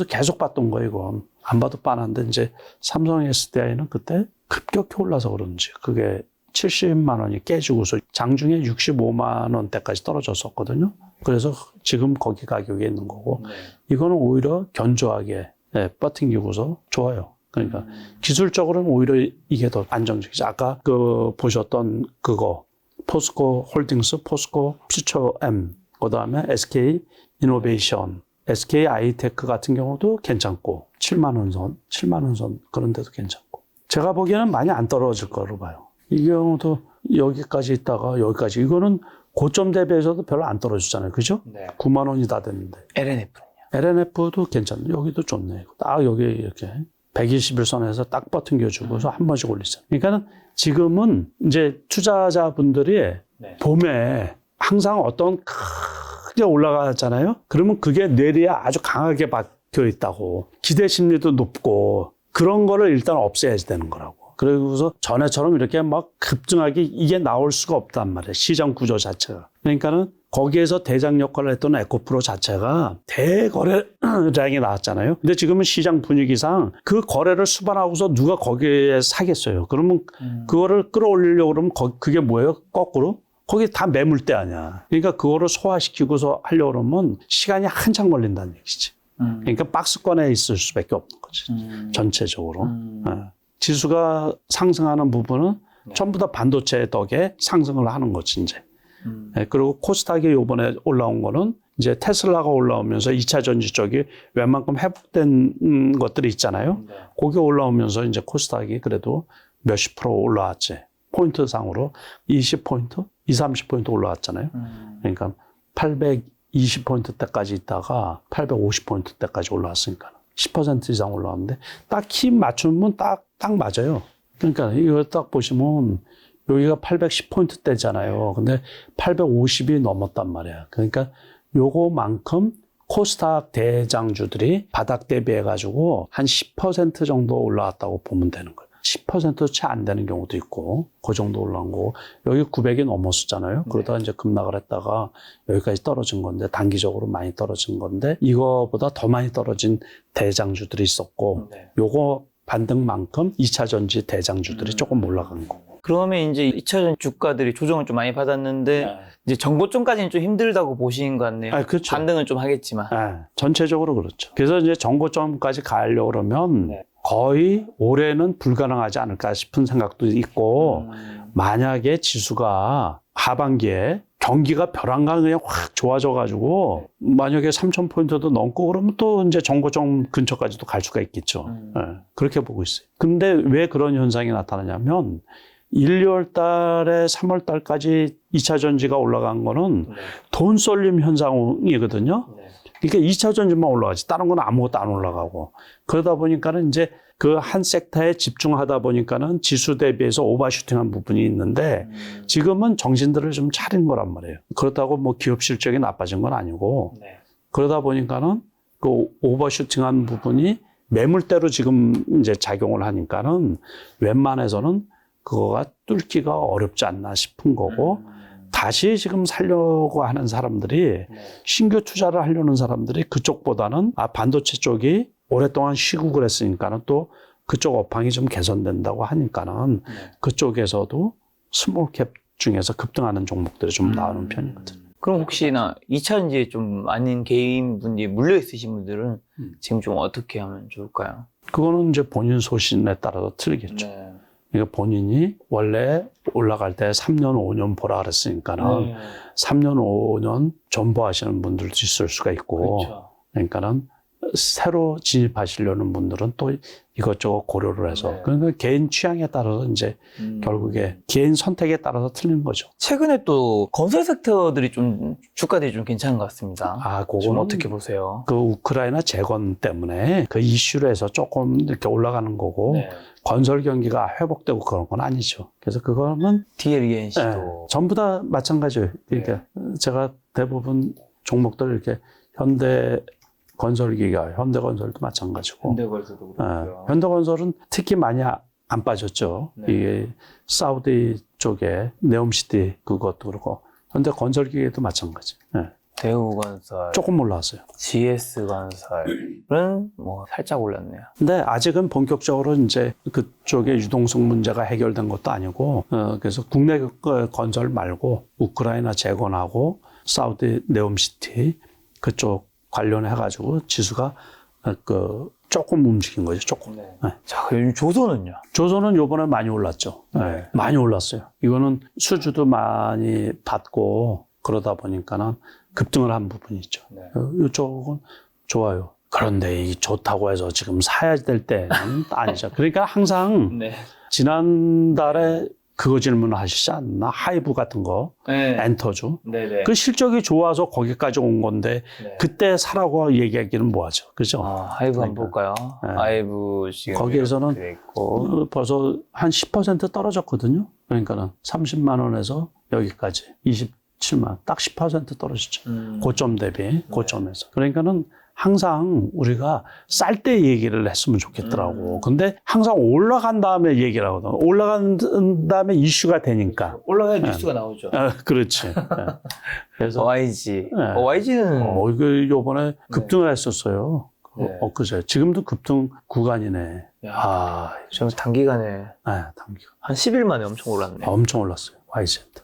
계속 봤던 거예요, 이건. 안 봐도 빤한데 이제 삼성 SDI는 그때 급격히 올라서 그런지 그게 70만 원이 깨지고서 장중에 65만 원대까지 떨어졌었거든요. 그래서 지금 거기 가격에 있는 거고 이거는 오히려 견조하게 버팅기고서 좋아요. 그러니까 기술적으로는 오히려 이게 더 안정적이죠. 아까 보셨던 그거 포스코 홀딩스, 포스코 퓨처 M, 그다음에 SK 이노베이션, SK 아이테크 같은 경우도 괜찮고 7만 원 선 그런 데도 괜찮고 제가 보기에는 많이 안 떨어질 거로 봐요. 이 경우도 여기까지 있다가 여기까지 이거는 고점 대비해서도 별로 안 떨어지잖아요. 그죠? 9만 원이 다 됐는데. LNF는요? LNF도 괜찮네. 여기도 좋네. 딱 여기 이렇게 121선에서 딱 버팅겨주고서 한 번씩 올리잖아요. 그러니까 지금은 이제 투자자분들이 봄에 항상 어떤 크게 올라가잖아요. 그러면 그게 뇌리에 아주 강하게 박혀 있다고. 기대 심리도 높고 그런 거를 일단 없애야 되는 거라고. 그러고서 전에처럼 이렇게 막 급등하게 이게 나올 수가 없단 말이에요. 시장 구조 자체가. 그러니까는 거기에서 대장 역할을 했던 에코프로 자체가 대거래량이 나왔잖아요. 근데 지금은 시장 분위기상 그 거래를 수반하고서 누가 거기에 사겠어요. 그러면 그거를 끌어올리려고 그러면 그게 뭐예요? 거꾸로? 거기 다 매물대 아니야. 그러니까 그거를 소화시키고서 하려고 그러면 시간이 한참 걸린다는 얘기지. 그러니까 박스권에 있을 수밖에 없는 거지. 전체적으로. 지수가 상승하는 부분은 전부 다 반도체 덕에 상승을 하는 거지, 이제. 그리고 코스닥이 요번에 올라온 거는 이제 테슬라가 올라오면서 2차 전지 쪽이 웬만큼 회복된 것들이 있잖아요. 그게 올라오면서 이제 코스닥이 그래도 몇십 프로 올라왔지. 포인트 상으로 20포인트, 30포인트 올라왔잖아요. 그러니까 820포인트 때까지 있다가 850포인트 때까지 올라왔으니까 10% 이상 올라왔는데 딱 키 맞추면 딱 맞아요. 그러니까 이거 딱 보시면 여기가 810포인트 대잖아요. 근데 850이 넘었단 말이야. 그러니까 요거만큼 코스닥 대장주들이 바닥 대비해가지고 한 10% 정도 올라왔다고 보면 되는 거예요. 10%도 채 안 되는 경우도 있고, 그 정도 올라온 거고, 여기 900이 넘었었잖아요. 그러다가 이제 급락을 했다가 여기까지 떨어진 건데, 단기적으로 많이 떨어진 건데, 이거보다 더 많이 떨어진 대장주들이 있었고, 요거 반등만큼 2차 전지 대장주들이 조금 올라간 거고. 그러면 이제 2차전 주가들이 조정을 좀 많이 받았는데 이제 정고점까지는 좀 힘들다고 보시는 것 같네요. 그렇죠. 반등은 좀 하겠지만. 전체적으로 그렇죠. 그래서 이제 정고점까지 가려고 그러면 거의 올해는 불가능하지 않을까 싶은 생각도 있고 만약에 지수가 하반기에 경기가 벼랑간 그냥 확 좋아져가지고 만약에 3,000포인트도 넘고 그러면 또 이제 정고점 근처까지도 갈 수가 있겠죠. 그렇게 보고 있어요. 근데 왜 그런 현상이 나타나냐면 1, 2월 달에 3월 달까지 2차 전지가 올라간 거는 돈 쏠림 현상이거든요. 그러니까 2차 전지만 올라가지 다른 건 아무것도 안 올라가고 그러다 보니까는 이제 그 한 섹터에 집중하다 보니까는 지수 대비해서 오버슈팅한 부분이 있는데 지금은 정신들을 좀 차린 거란 말이에요. 그렇다고 뭐 기업 실적이 나빠진 건 아니고 그러다 보니까는 그 오버슈팅한 부분이 매물대로 지금 이제 작용을 하니까는 웬만해서는 그거가 뚫기가 어렵지 않나 싶은 거고 다시 지금 살려고 하는 사람들이 신규 투자를 하려는 사람들이 그쪽보다는 반도체 쪽이 오랫동안 쉬고 그랬으니까는 또 그쪽 업황이 좀 개선된다고 하니까는 그쪽에서도 스몰캡 중에서 급등하는 종목들이 좀 나오는 편이거든요. 그럼 혹시나 2차전지에 좀 아닌 개인분들이 물려 있으신 분들은 지금 좀 어떻게 하면 좋을까요? 그거는 이제 본인 소신에 따라서 틀리겠죠. 그러니까 본인이 원래 올라갈 때 3년, 5년 보라 그랬으니까는 3년, 5년 전보하시는 분들도 있을 수가 있고, 그러니까는 새로 진입하시려는 분들은 또 이것저것 고려를 해서 그러니까 개인 취향에 따라서 이제 결국에 개인 선택에 따라서 틀린 거죠. 최근에 또 건설 섹터들이 좀 주가들이 좀 괜찮은 것 같습니다. 그거는 좀 어떻게 보세요? 그 우크라이나 재건 때문에 그 이슈로 해서 조금 이렇게 올라가는 거고 건설 경기가 회복되고 그런 건 아니죠. 그래서 그거는 DLENC도 전부 다 마찬가지예요. 그러니까 제가 대부분 종목들 이렇게 현대건설도 마찬가지고. 현대건설도 그렇고요. 현대건설은 특히 많이 안 빠졌죠. 이게 사우디 쪽에 네옴시티 그것도 그렇고 현대건설기계도 마찬가지. 대우건설, 조금 올랐어요. GS건설은 뭐 살짝 올랐네요. 근데 아직은 본격적으로 이제 그쪽에 유동성 문제가 해결된 것도 아니고, 그래서 국내 건설 말고 우크라이나 재건하고 사우디 네옴시티 그쪽 관련해가지고 지수가 조금 움직인 거죠, 조금. 자, 그럼 조선은요? 조선은 요번에 많이 올랐죠. 많이 올랐어요. 이거는 수주도 많이 받고 그러다 보니까는 급등을 한 부분이 있죠. 이쪽은 좋아요. 그런데 이 좋다고 해서 지금 사야 될 때는 아니죠. 그러니까 항상 지난달에 그거 질문하시지 않나? 하이브 같은 거, 엔터주. 그 실적이 좋아서 거기까지 온 건데 그때 사라고 얘기하기는 뭐하죠, 그죠? 하이브 한번 볼까요? 하이브 지금 거기에서는 있고. 벌써 한 10% 떨어졌거든요. 그러니까는 30만 원에서 여기까지 27만, 딱 10% 떨어졌죠. 고점 대비, 고점에서. 그러니까는 항상 우리가 쌀 때 얘기를 했으면 좋겠더라고. 근데 항상 올라간 다음에 얘기를 하거든. 올라간 다음에 이슈가 되니까. 올라가야 뉴스가 나오죠. 그렇지. 그래서 YG. YG는 이거 요번에 급등을 했었어요. 엊그제. 지금도 급등 구간이네. 좀 단기간에 단기간. 한 10일 만에 엄청 올랐네. 엄청 올랐어요.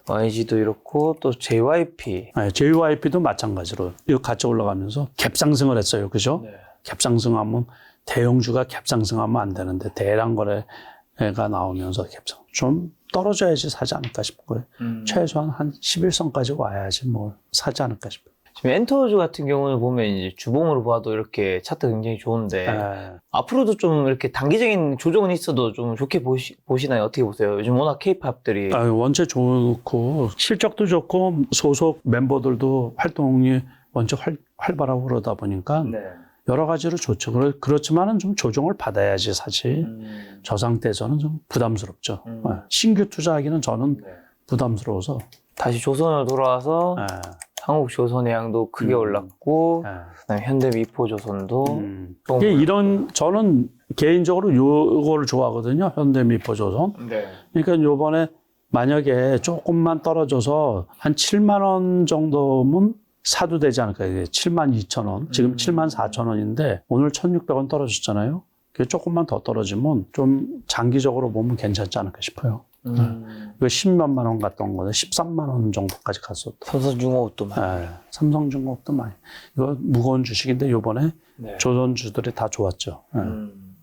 YG도 이렇고 또 JYP. JYP도 마찬가지로 이거 같이 올라가면서 갭상승을 했어요. 그죠? 갭상승하면 대형주가 갭상승하면 안 되는데 대량 거래가 나오면서 갭상 좀 떨어져야지 사지 않을까 싶고요. 최소한 한 11선까지 와야지 뭐 사지 않을까 싶어요. 지금 엔터주 같은 경우는 보면 이제 주봉으로 봐도 이렇게 차트 굉장히 좋은데 예. 앞으로도 좀 이렇게 단기적인 조정은 있어도 좀 좋게 보시나요? 어떻게 보세요? 요즘 워낙 케이팝들이 원체 좋고 실적도 좋고 소속 멤버들도 활동이 원체 활발하고 그러다 보니까 네. 여러 가지로 좋죠. 그렇지만은 좀 조정을 받아야지 사실 저 상태에서는 좀 부담스럽죠. 신규 투자하기는 저는 네. 부담스러워서. 다시 조선으로 돌아와서 예. 한국조선해양도 크게 올랐고 예. 그다음에 현대미포조선도 또 이게 저는 개인적으로 요거를 좋아하거든요. 현대미포조선. 네. 그러니까 요번에 만약에 조금만 떨어져서 한 7만 원 정도면 사도 되지 않을까. 이게 7만 2천 원. 지금 7만 4천 원인데 오늘 1,600원 떨어졌잖아요. 그게 조금만 더 떨어지면 좀 장기적으로 보면 괜찮지 않을까 싶어요. 이거 10몇만 원 갔던 거는 13만 원 정도까지 갔었다. 삼성중공업도 많이. 삼성중공업도 많이. 이거 무거운 주식인데 요번에 네. 조선주들이 다 좋았죠.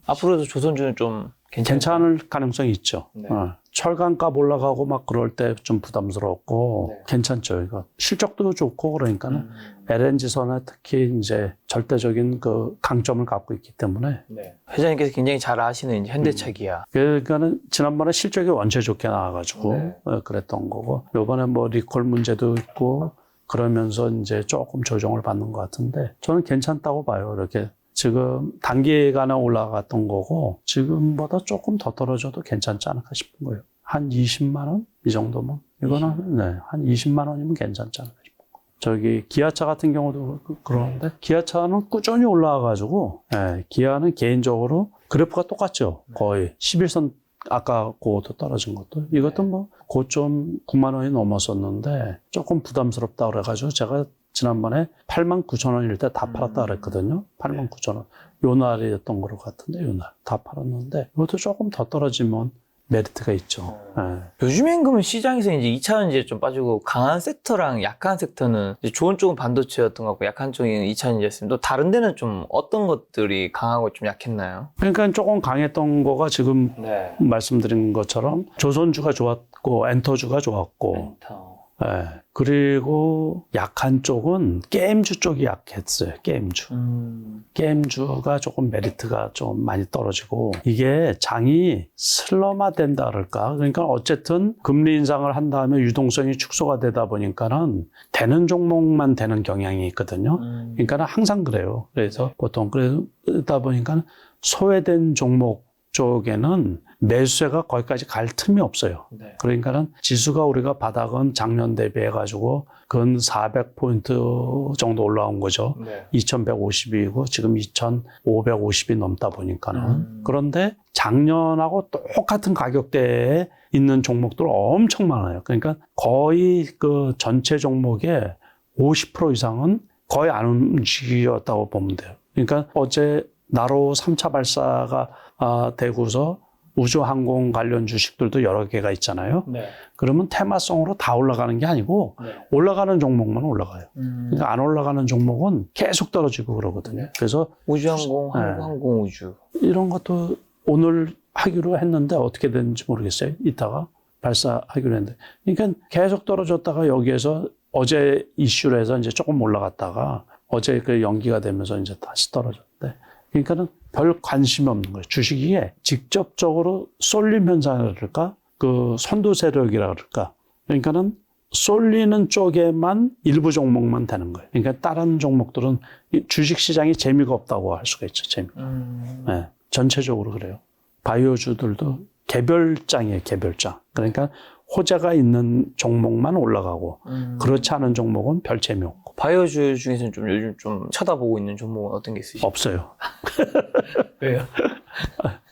앞으로도 조선주는 좀 괜찮을 가능성이 있죠. 네. 철강값 올라가고 막 그럴 때 좀 부담스럽고 네. 괜찮죠. 이거 실적도 좋고 그러니까는 LNG선에 특히 이제 절대적인 그 강점을 갖고 있기 때문에 네. 회장님께서 굉장히 잘 아시는 이제 현대차기야. 그러니까는 지난번에 실적이 원체 좋게 나와가지고 네. 그랬던 거고 요번에 뭐 리콜 문제도 있고 그러면서 이제 조금 조정을 받는 것 같은데 저는 괜찮다고 봐요. 이렇게 지금 단기간에 올라갔던 거고 지금보다 조금 더 떨어져도 괜찮지 않을까 싶은 거예요. 한 20만 원? 이 정도면 이거는 네, 한 20만 원이면 괜찮지 않을까 싶은 거. 저기 기아차 같은 경우도 그러는데 기아차는 꾸준히 올라와가지고 기아는 개인적으로 그래프가 똑같죠. 거의 11선 아까 그것도 떨어진 것도 이것도 뭐 고점 9만 원이 넘었었는데 조금 부담스럽다 그래가지고 제가 지난번에 8만 9천 원일 때 다 팔았다 그랬거든요. 8만 9천 원. 요 날이었던 것 같은데 요 날 다 팔았는데 이것도 조금 더 떨어지면 메리트가 있죠. 요즘엔 그러면 시장에서 이제 2차전지에 좀 빠지고 강한 섹터랑 약한 섹터는 이제 좋은 쪽은 반도체였던 것 같고 약한 쪽은 2차전지였으면 또 다른 데는 좀 어떤 것들이 강하고 좀 약했나요? 그러니까 조금 강했던 거가 지금 네. 말씀드린 것처럼 조선주가 좋았고 엔터주가 좋았고 그리고 약한 쪽은 게임주 쪽이 약했어요. 게임주. 게임주가 조금 메리트가 좀 많이 떨어지고 이게 장이 슬럼화된다 그럴까? 그러니까 어쨌든 금리 인상을 한 다음에 유동성이 축소가 되다 보니까는 되는 종목만 되는 경향이 있거든요. 그러니까 항상 그래요. 그래서 보통 그러다 보니까 소외된 종목 쪽에는 매수세가 거기까지 갈 틈이 없어요. 네. 그러니까는 지수가 우리가 바닥은 작년 대비해가지고 근 400포인트 정도 올라온 거죠. 네. 2150이고 지금 2550이 넘다 보니까는. 그런데 작년하고 똑같은 가격대에 있는 종목들 엄청 많아요. 그러니까 거의 그 전체 종목의 50% 이상은 거의 안 움직였다고 보면 돼요. 그러니까 어제 나로 3차 발사가 되고서 우주항공 관련 주식들도 여러 개가 있잖아요. 네. 그러면 테마성으로 다 올라가는 게 아니고 올라가는 종목만 올라가요. 그러니까 안 올라가는 종목은 계속 떨어지고 그러거든요. 그래서 우주항공, 한국항공우주 이런 것도 오늘 하기로 했는데 어떻게 되는지 모르겠어요. 이따가 발사하기로 했는데. 그러니까 계속 떨어졌다가 여기에서 어제 이슈로 해서 이제 조금 올라갔다가 어제 그 연기가 되면서 이제 다시 떨어졌대. 그러니까는 별 관심이 없는 거예요. 주식이 직접적으로 쏠림 현상이라 그럴까? 그 선도 세력이라 그럴까? 그러니까는 쏠리는 쪽에만 일부 종목만 되는 거예요. 그러니까 다른 종목들은 주식 시장이 재미가 없다고 할 수가 있죠. 재미. 네, 전체적으로 그래요. 바이오주들도 개별장이에요. 개별장. 그러니까 호재가 있는 종목만 올라가고 그렇지 않은 종목은 별 재미없고. 바이오주 중에서는 좀 요즘 좀 쳐다보고 있는 종목은 어떤 게 있으시죠? 없어요. 왜요?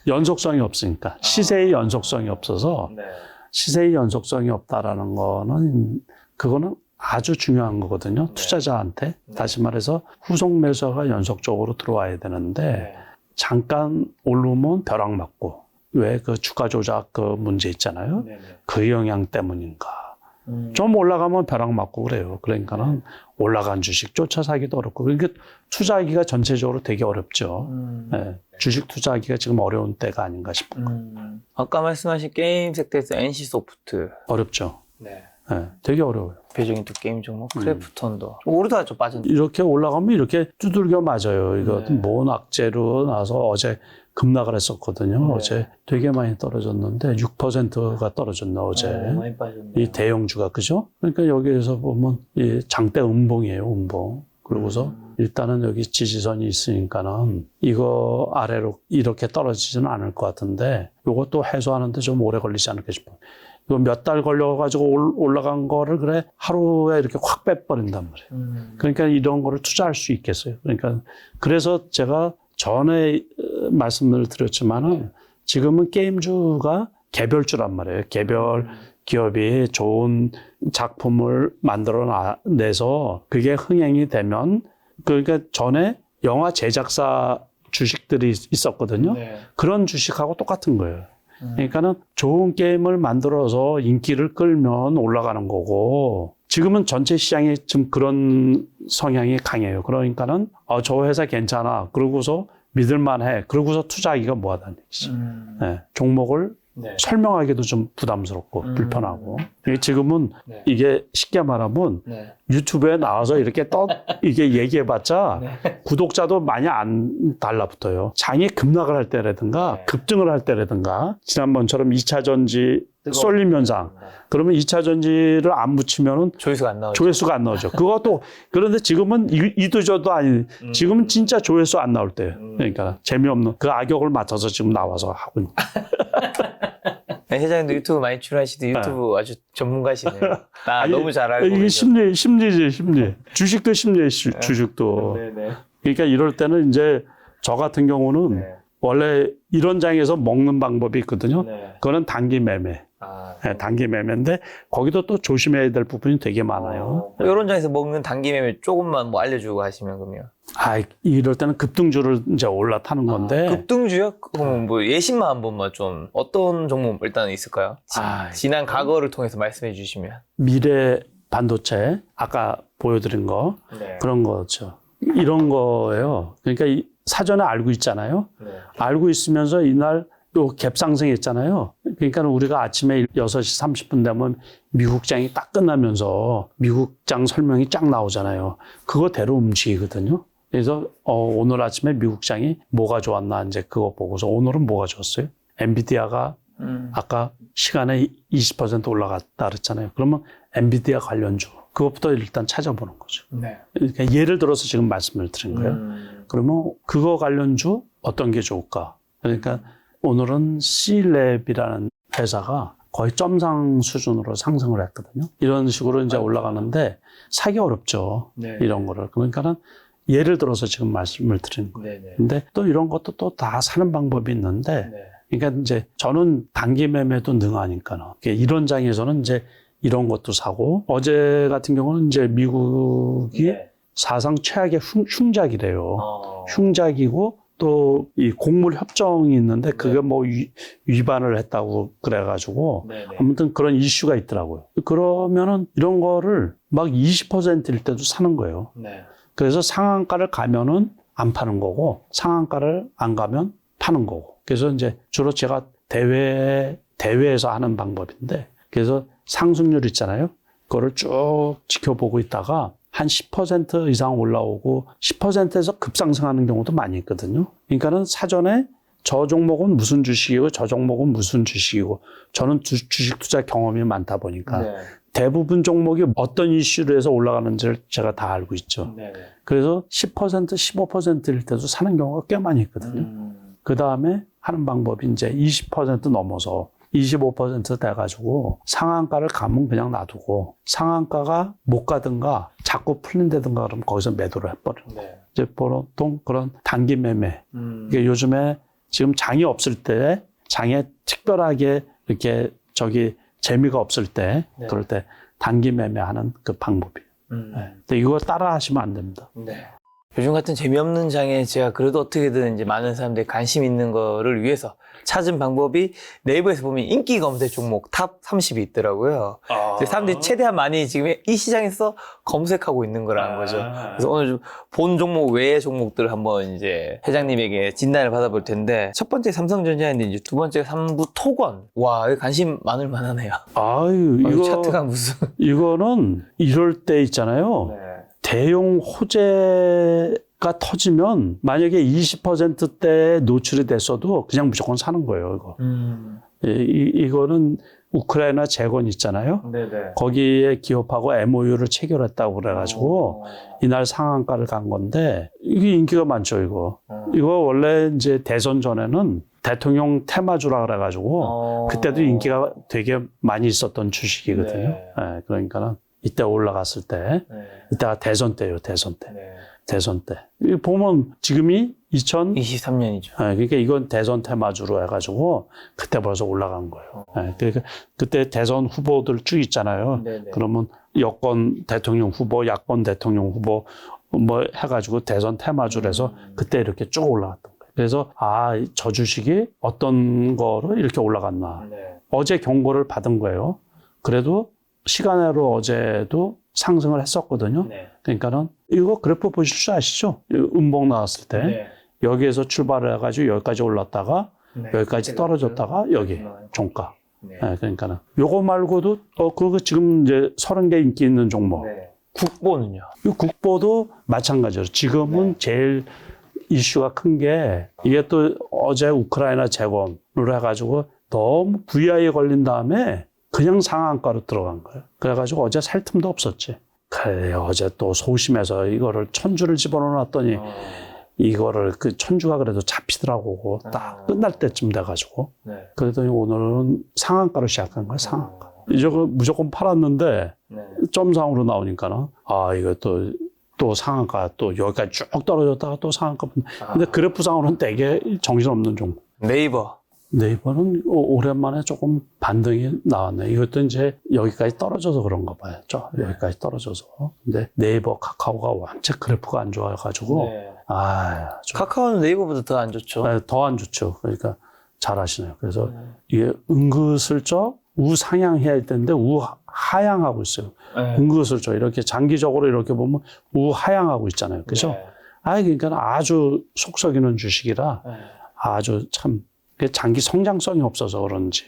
연속성이 없으니까. 시세의 연속성이 없어서 네. 시세의 연속성이 없다라는 거는 그거는 아주 중요한 거거든요. 투자자한테. 다시 말해서 후속 매수가 연속적으로 들어와야 되는데 잠깐 오르면 벼락 맞고 왜 그 주가 조작 그 문제 있잖아요. 그 영향 때문인가. 좀 올라가면 벼락 맞고 그래요. 그러니까는 올라간 주식 쫓아 사기도 어렵고. 그러니까 투자하기가 전체적으로 되게 어렵죠. 네. 주식 투자하기가 지금 어려운 때가 아닌가 싶어요. 아까 말씀하신 게임 섹터에서 NC소프트. 어렵죠. 네. 네, 되게 어려워요. 대표적인 또 게임 종목 크래프톤도 오르다가 좀 빠졌는데 이렇게 올라가면 이렇게 두들겨 맞아요. 이거 네. 뭔 악재로 나서 어제 급락을 했었거든요. 네. 어제 되게 많이 떨어졌는데 6%가 떨어졌나 어제. 많이 빠졌네요. 이 대형주가 그죠? 그러니까 여기에서 보면 이 장대 음봉이에요, 음봉. 그러고서 일단은 여기 지지선이 있으니까는 이거 아래로 이렇게 떨어지지는 않을 것 같은데 이것도 해소하는데 좀 오래 걸리지 않을까 싶어요. 이거 몇 달 걸려가지고 올라간 거를 그래 하루에 이렇게 확 빼버린단 말이에요. 그러니까 이런 거를 투자할 수 있겠어요. 그러니까 그래서 제가 전에 말씀을 드렸지만은 지금은 게임주가 개별주란 말이에요. 개별 기업이 좋은 작품을 만들어내서 그게 흥행이 되면 그러니까 전에 영화 제작사 주식들이 있었거든요. 네. 그런 주식하고 똑같은 거예요. 그러니까는 좋은 게임을 만들어서 인기를 끌면 올라가는 거고 지금은 전체 시장이 좀 그런 성향이 강해요. 그러니까는 저 회사 괜찮아. 그러고서 믿을만해. 그러고서 투자하기가 뭐하다는 얘기죠. 네, 종목을 네. 설명하기도 좀 부담스럽고 불편하고 지금은 네. 이게 쉽게 말하면 네. 유튜브에 나와서 이렇게 이게 얘기해봤자 네. 구독자도 많이 안 달라붙어요. 장이 급락을 할 때라든가 네. 급등을 할 때라든가 지난번처럼 2차 전지 쏠림 현상 그러면 2차 전지를 안 붙이면은 조회수가 안 나오죠. 조회수가 안 나오죠. 그것도 그런데 지금은 이도저도 아닌 지금은 진짜 조회수 안 나올 때예요. 그러니까 재미없는 그 악역을 맡아서 지금 나와서 하고 있는. 네, 회장님도 유튜브 많이 출연하시도 유튜브 아주 전문가시네요. 아니, 너무 잘 알고 이게 계셔서. 심리지 심리. 주식도 심리예요. 주식도. 네네. 그러니까 이럴 때는 이제 저 같은 경우는 네. 원래 이런 장에서 먹는 방법이 있거든요. 네. 그거는 단기 매매. 네, 단기 매매인데 거기도 또 조심해야 될 부분이 되게 많아요. 이런 장에서 먹는 단기 매매 조금만 뭐 알려주고 하시면 그러면. 이럴 때는 급등주를 이제 올라타는 건데. 급등주요? 그럼 뭐 예시만 한 번만 좀 어떤 종목 일단 있을까요? 지난 과거를 통해서 말씀해 주시면. 미래 반도체 아까 보여드린 거 네. 그런 거죠. 이런 거예요. 그러니까 사전에 알고 있잖아요. 네. 알고 있으면서 이날 또 갭상승했잖아요. 그러니까 우리가 아침에 6시 30분 되면 미국장이 딱 끝나면서 미국장 설명이 쫙 나오잖아요. 그거대로 움직이거든요. 그래서 오늘 아침에 미국장이 뭐가 좋았나 이제 그거 보고서 오늘은 뭐가 좋았어요? 엔비디아가 아까 시간에 20% 올라갔다 그랬잖아요. 그러면 엔비디아 관련주 그것부터 일단 찾아보는 거죠. 네. 그러니까 예를 들어서 지금 말씀을 드린 거예요. 그러면 그거 관련주 어떤 게 좋을까? 그러니까 오늘은 C랩이라는 회사가 거의 점상 수준으로 상승을 했거든요. 이런 식으로 이제 올라가는데 사기 어렵죠. 네. 이런 거를. 그러니까는 예를 들어서 지금 말씀을 드리는 거예요. 네네. 근데 또 이런 것도 또 다 사는 방법이 있는데 네. 그러니까 이제 저는 단기 매매도 능하니까는 이런 장에서는 이제 이런 것도 사고 어제 같은 경우는 이제 미국이 네. 사상 최악의 흉작이래요. 흉작이고 또 이 곡물 협정이 있는데 그게 뭐 위반을 했다고 그래가지고 네네. 아무튼 그런 이슈가 있더라고요. 그러면은 이런 거를 막 20%일 때도 사는 거예요. 네. 그래서 상한가를 가면은 안 파는 거고 상한가를 안 가면 파는 거고. 그래서 이제 주로 제가 대회에서 하는 방법인데 그래서 상승률 있잖아요. 그거를 쭉 지켜보고 있다가 한 10% 이상 올라오고 10%에서 급상승하는 경우도 많이 있거든요. 그러니까는 사전에 저 종목은 무슨 주식이고 저 종목은 무슨 주식이고 저는 주식 투자 경험이 많다 보니까 네. 대부분 종목이 어떤 이슈로 해서 올라가는지를 제가 다 알고 있죠. 네네. 그래서 10%, 15%일 때도 사는 경우가 꽤 많이 있거든요. 그 다음에 하는 방법이 이제 20% 넘어서 25% 돼가지고 상한가를 가면 그냥 놔두고 상한가가 못 가든가 자꾸 풀린다든가 그러면 거기서 매도를 해버려요. 네. 이제 보통 그런 단기 매매. 이게 요즘에 지금 장이 없을 때 장에 특별하게 이렇게 재미가 없을 때 네. 그럴 때 단기 매매하는 그 방법이에요. 네. 근데 이거 따라 하시면 안 됩니다. 네. 요즘 같은 재미없는 장에 제가 그래도 어떻게든 이제 많은 사람들이 관심 있는 거를 위해서 찾은 방법이 네이버에서 보면 인기 검색 종목 탑 30이 있더라고요. 이제 사람들이 최대한 많이 지금 이 시장에서 검색하고 있는 거라는 거죠. 그래서 오늘 좀 본 종목 외의 종목들을 한번 이제 회장님에게 진단을 받아볼 텐데, 첫 번째 삼성전자인데 이제 두 번째 삼부토건. 와, 이거 관심 많을 만하네요. 아유, 이거 차트가 무슨. 이거는 이럴 때 있잖아요. 대용 호재가 터지면 만약에 20%대에 노출이 됐어도 그냥 무조건 사는 거예요, 이거. 이거는 우크라이나 재건 있잖아요. 네네. 거기에 기업하고 MOU를 체결했다고 그래가지고 이날 상한가를 간 건데 이게 인기가 많죠, 이거. 이거 원래 이제 대선 전에는 대통령 테마주라 그래가지고 그때도 인기가 되게 많이 있었던 주식이거든요. 네. 네, 그러니까는 이때 올라갔을 때, 이때가 대선 때예요, 대선 때. 대선 때. 이거 보면 지금이 23년이죠. 그러니까 이건 대선 테마주로 해가지고 그때 벌써 올라간 거예요. 그러니까 그때 대선 후보들 쭉 있잖아요. 네네. 그러면 여권 대통령 후보, 야권 대통령 후보 뭐 해가지고 대선 테마주로 해서 그때 이렇게 쭉 올라갔던 거예요. 그래서 저 주식이 어떤 거로 이렇게 올라갔나. 어제 경고를 받은 거예요. 그래도 시간으로 어제도 상승을 했었거든요. 그러니까는 이거 그래프 보실 줄 아시죠? 음봉 나왔을 때 여기에서 출발을 해가지고 여기까지 올랐다가 여기까지 떨어졌다가 여기 종가. 그러니까는 요거 말고도 그거 지금 이제 30개 인기 있는 종목. 국보는요? 이 국보도 마찬가지로 지금은 제일 이슈가 큰 게 이게 또 어제 우크라이나 재건으로 해가지고 너무 VI에 걸린 다음에 그냥 상한가로 들어간 거예요. 그래가지고 어제 살 틈도 없었지. 그래, 어제 또 소심해서 이거를 1000주를 집어넣어놨더니 이거를 그 1000주가 그래도 잡히더라고. 딱 끝날 때쯤 돼가지고. 그랬더니 오늘은 상한가로 시작한 거야, 상한가. 이거 무조건 팔았는데 점상으로 나오니까는 이거 또 상한가 또 여기까지 쭉 떨어졌다가 또 상한가. 근데 그래프상으로는 되게 정신없는 종목. 네이버는 오랜만에 조금 반등이 나왔네. 이것도 이제 여기까지 떨어져서 그런가 봐요. 여기까지 떨어져서. 근데 네이버, 카카오가 완전 그래프가 안 좋아가지고. 카카오는 네이버보다 더 안 좋죠. 더 안 좋죠. 그러니까 잘 하시네요. 그래서 이게 은근슬쩍 우상향해야 할 텐데 우하향하고 있어요. 은근슬쩍 이렇게 장기적으로 이렇게 보면 우하향하고 있잖아요. 그죠? 그러니까 아주 속 썩이는 주식이라 아주 참 장기 성장성이 없어서 그런지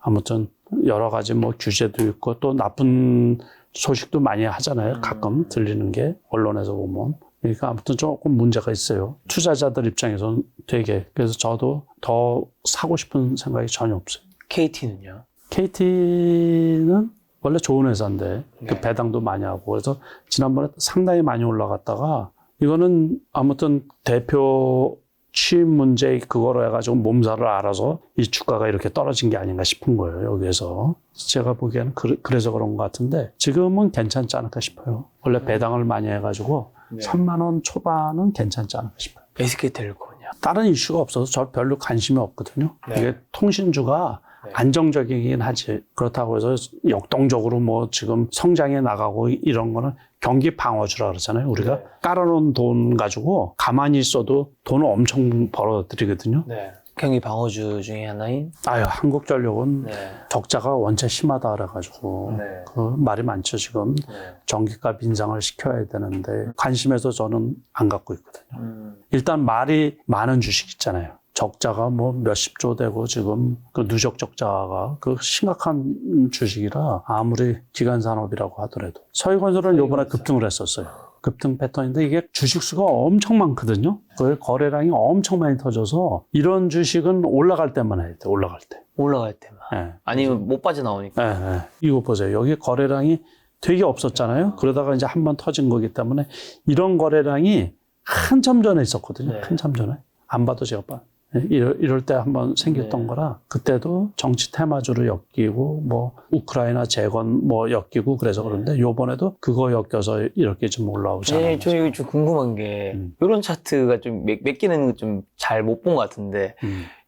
아무튼 여러 가지 뭐 규제도 있고 또 나쁜 소식도 많이 하잖아요. 가끔 들리는 게 언론에서 보면. 그러니까 아무튼 조금 문제가 있어요. 투자자들 입장에서는 되게. 그래서 저도 더 사고 싶은 생각이 전혀 없어요. KT는요? KT는 원래 좋은 회사인데 그 배당도 많이 하고 그래서 지난번에 상당히 많이 올라갔다가 이거는 아무튼 대표 취임 문제 그거로 해가지고 몸살을 알아서 이 주가가 이렇게 떨어진 게 아닌가 싶은 거예요. 여기에서. 제가 보기에는 그래서 그런 것 같은데 지금은 괜찮지 않을까 싶어요. 원래 배당을 많이 해가지고 3만 원 초반은 괜찮지 않을까 싶어요. SK텔레콤은요? 다른 이슈가 없어서 저 별로 관심이 없거든요. 이게 통신주가 안정적이긴 하지. 그렇다고 해서 역동적으로 뭐 지금 성장해 나가고 이런 거는 경기 방어주라 그러잖아요. 우리가 깔아놓은 돈 가지고 가만히 있어도 돈을 엄청 벌어들이거든요. 경기 방어주 중에 하나인? 한국전력은 적자가 원체 심하다 그래가지고 그 말이 많죠. 지금 전기값 인상을 시켜야 되는데 관심에서 저는 안 갖고 있거든요. 일단 말이 많은 주식 있잖아요. 적자가 뭐 몇십조 되고 지금 그 누적 적자가 그 심각한 주식이라 아무리 기간산업이라고 하더라도 서희건설은 요번에 급등을 했었어요. 급등 패턴인데 이게 주식수가 엄청 많거든요. 그 거래량이 엄청 많이 터져서 이런 주식은 올라갈 때만 해야 돼. 올라갈 때만. 아니면 못 빠져나오니까. 이거 보세요. 여기 거래량이 되게 없었잖아요. 그러다가 이제 한번 터진 거기 때문에 이런 거래량이 한참 전에 있었거든요. 한참 전에. 안 봐도 제가 봐. 이럴 때 한번 생겼던 거라 그때도 정치 테마주로 엮이고 뭐 우크라이나 재건 뭐 엮이고 그래서 그런데 요번에도 그거 엮여서 이렇게 좀 올라오지 않았나. 저 이거 좀 궁금한 게 이런 차트가 좀 몇 개는 좀 잘 못 본 것 같은데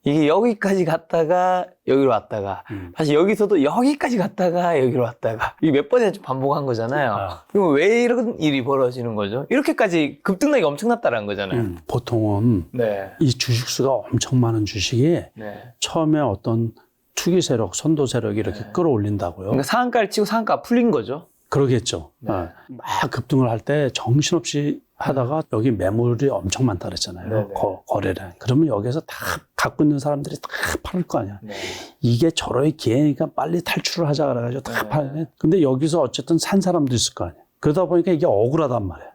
이게 여기까지 갔다가 여기로 왔다가 다시 여기서도 여기까지 갔다가 여기로 왔다가 이게 몇 번이나 좀 반복한 거잖아요. 그럼 왜 이런 일이 벌어지는 거죠? 이렇게까지 급등락이 엄청났다는 거잖아요. 보통은 네. 이 주식수가 엄청 많은 주식이 네. 처음에 어떤 투기 세력, 선도 세력이 이렇게 끌어올린다고요. 그러니까 상한가를 치고 상한가 풀린 거죠. 그러겠죠. 네. 막 급등을 할 때 정신없이 하다가 여기 매물이 엄청 많다 그랬잖아요. 네네. 거래량. 그러면 여기서 다 갖고 있는 사람들이 다 팔을 거 아니야. 네. 이게 저러의 기회니까 빨리 탈출을 하자 그래가지고 다 네. 팔네. 근데 여기서 어쨌든 산 사람도 있을 거 아니야. 그러다 보니까 이게 억울하단 말이야.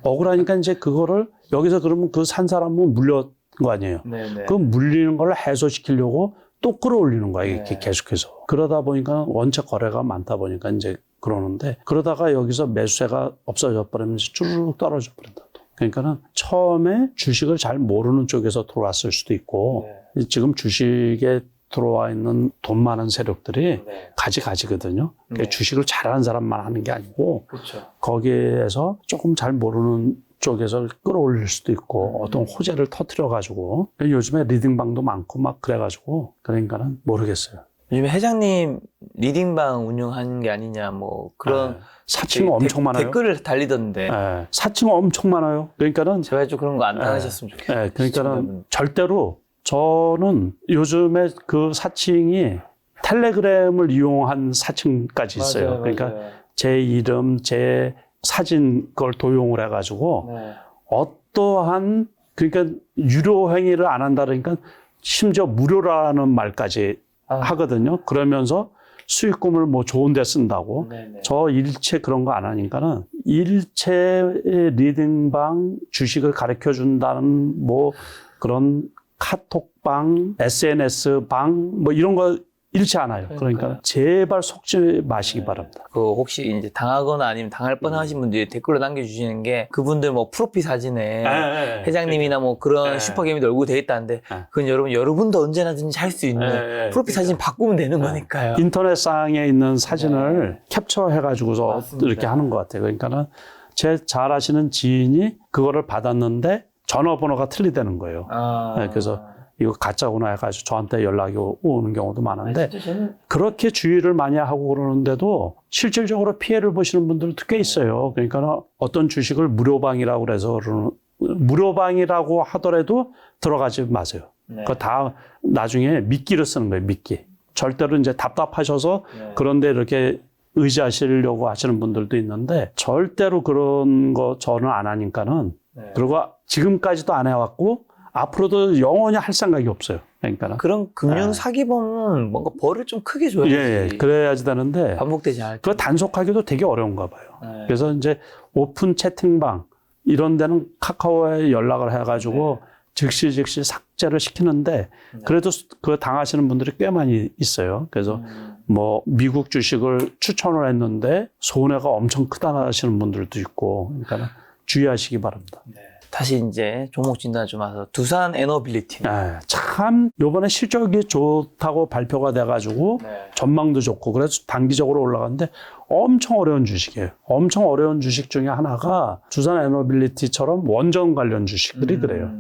억울하니까 이제 그거를 여기서 그러면 그 산 사람은 물렸 거 아니에요. 네네. 그 물리는 걸 해소시키려고 또 끌어올리는 거야, 이렇게 네. 계속해서. 그러다 보니까 원체 거래가 많다 보니까 이제 그러는데, 그러다가 여기서 매수세가 없어져 버리면 쭈르륵 떨어져 버린다. 그러니까는 처음에 주식을 잘 모르는 쪽에서 들어왔을 수도 있고, 네. 지금 주식에 들어와 있는 돈 많은 세력들이 네. 가지거든요. 네. 주식을 잘하는 사람만 하는 게 아니고, 그렇죠. 거기에서 조금 잘 모르는 쪽에서 끌어올릴 수도 있고 어떤 호재를 터뜨려가지고 요즘에 리딩방도 많고 막 그래가지고 그러니까는 모르겠어요. 요즘 회장님 리딩방 운영하는 게 아니냐 뭐 그런 사칭 엄청 많아요. 댓글을 달리던데 사칭 엄청 많아요. 그러니까는 제발 좀 그런 거 안 당하셨으면 좋겠어요. 그러니까는 시청자분. 절대로 저는 요즘에 그 사칭이 텔레그램을 이용한 사칭까지 있어요. 맞아요, 그러니까 맞아요. 제 이름, 제 사진 그걸 도용을 해가지고 네. 어떠한 그러니까 유료 행위를 안 한다 그러니까 심지어 무료라는 말까지 하거든요. 그러면서 수익금을 뭐 좋은 데 쓴다고. 네네. 저 일체 그런 거 안 하니까는 일체 리딩방 주식을 가르쳐 준다는 뭐 그런 카톡방, SNS방 뭐 이런 거 잃지 않아요. 그러니까 제발 속지 마시기 바랍니다. 그 혹시 이제 당하거나 아니면 당할 뻔하신 분들이 댓글로 남겨주시는 게 그분들 뭐 프로필 사진에 회장님이나 뭐 그런 슈퍼게임이 얼굴 돼 있다는데 그건 여러분도 언제나든지 할 수 있는 프로필 사진 바꾸면 되는 거니까요. 인터넷상에 있는 사진을 캡처해가지고서 맞습니다. 이렇게 하는 것 같아요. 그러니까는 제 잘 아시는 지인이 그거를 받았는데 전화번호가 틀리다는 거예요. 그래서 이거 가짜구나 해가지고 저한테 연락이 오는 경우도 많은데 그렇게 주의를 많이 하고 그러는데도 실질적으로 피해를 보시는 분들도 꽤 있어요. 그러니까 어떤 주식을 무료방이라고 그래서 무료방이라고 하더라도 들어가지 마세요. 그거 다 나중에 미끼를 쓰는 거예요. 미끼. 절대로 이제 답답하셔서 그런데 이렇게 의지하시려고 하시는 분들도 있는데 절대로 그런 거 저는 안 하니까는 그리고 지금까지도 안 해왔고 앞으로도 영원히 할 생각이 없어요. 그러니까 그런 금융 사기범은 뭔가 벌을 좀 크게 줘야지. 그래야지 되는데 반복되지 않을 그거 단속하기도 되게 어려운가 봐요. 그래서 이제 오픈 채팅방 이런 데는 카카오에 연락을 해가지고 즉시 삭제를 시키는데 그래도 그 당하시는 분들이 꽤 많이 있어요. 그래서 뭐 미국 주식을 추천을 했는데 손해가 엄청 크다 하시는 분들도 있고 그러니까 주의하시기 바랍니다. 다시 이제 종목 진단 좀 와서 두산 에너빌리티. 참 요번에 실적이 좋다고 발표가 돼가지고 전망도 좋고 그래서 단기적으로 올라갔는데 엄청 어려운 주식이에요. 엄청 어려운 주식 중에 하나가 두산 에너빌리티처럼 원전 관련 주식들이 그래요.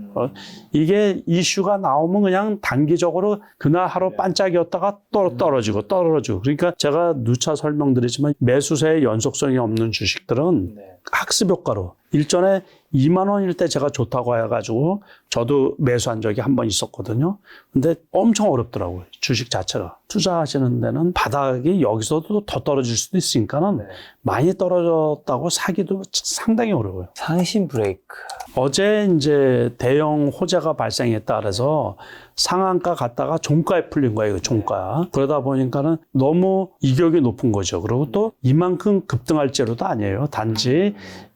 이게 이슈가 나오면 그냥 단기적으로 그날 하루 반짝이었다가 떨어지고 그러니까 제가 누차 설명드리지만 매수세의 연속성이 없는 주식들은 학습 효과로 일전에 2만 원일 때 제가 좋다고 해가지고 저도 매수한 적이 한 번 있었거든요. 근데 엄청 어렵더라고요. 주식 자체가. 투자하시는 데는 바닥이 여기서도 더 떨어질 수도 있으니까는 많이 떨어졌다고 사기도 상당히 어려워요. 상신 브레이크. 어제 이제 대형 호재가 발생했다 그래서 상한가 갔다가 종가에 풀린 거예요, 이거 종가. 그러다 보니까는 너무 이격이 높은 거죠. 그리고 또 이만큼 급등할지로도 아니에요. 단지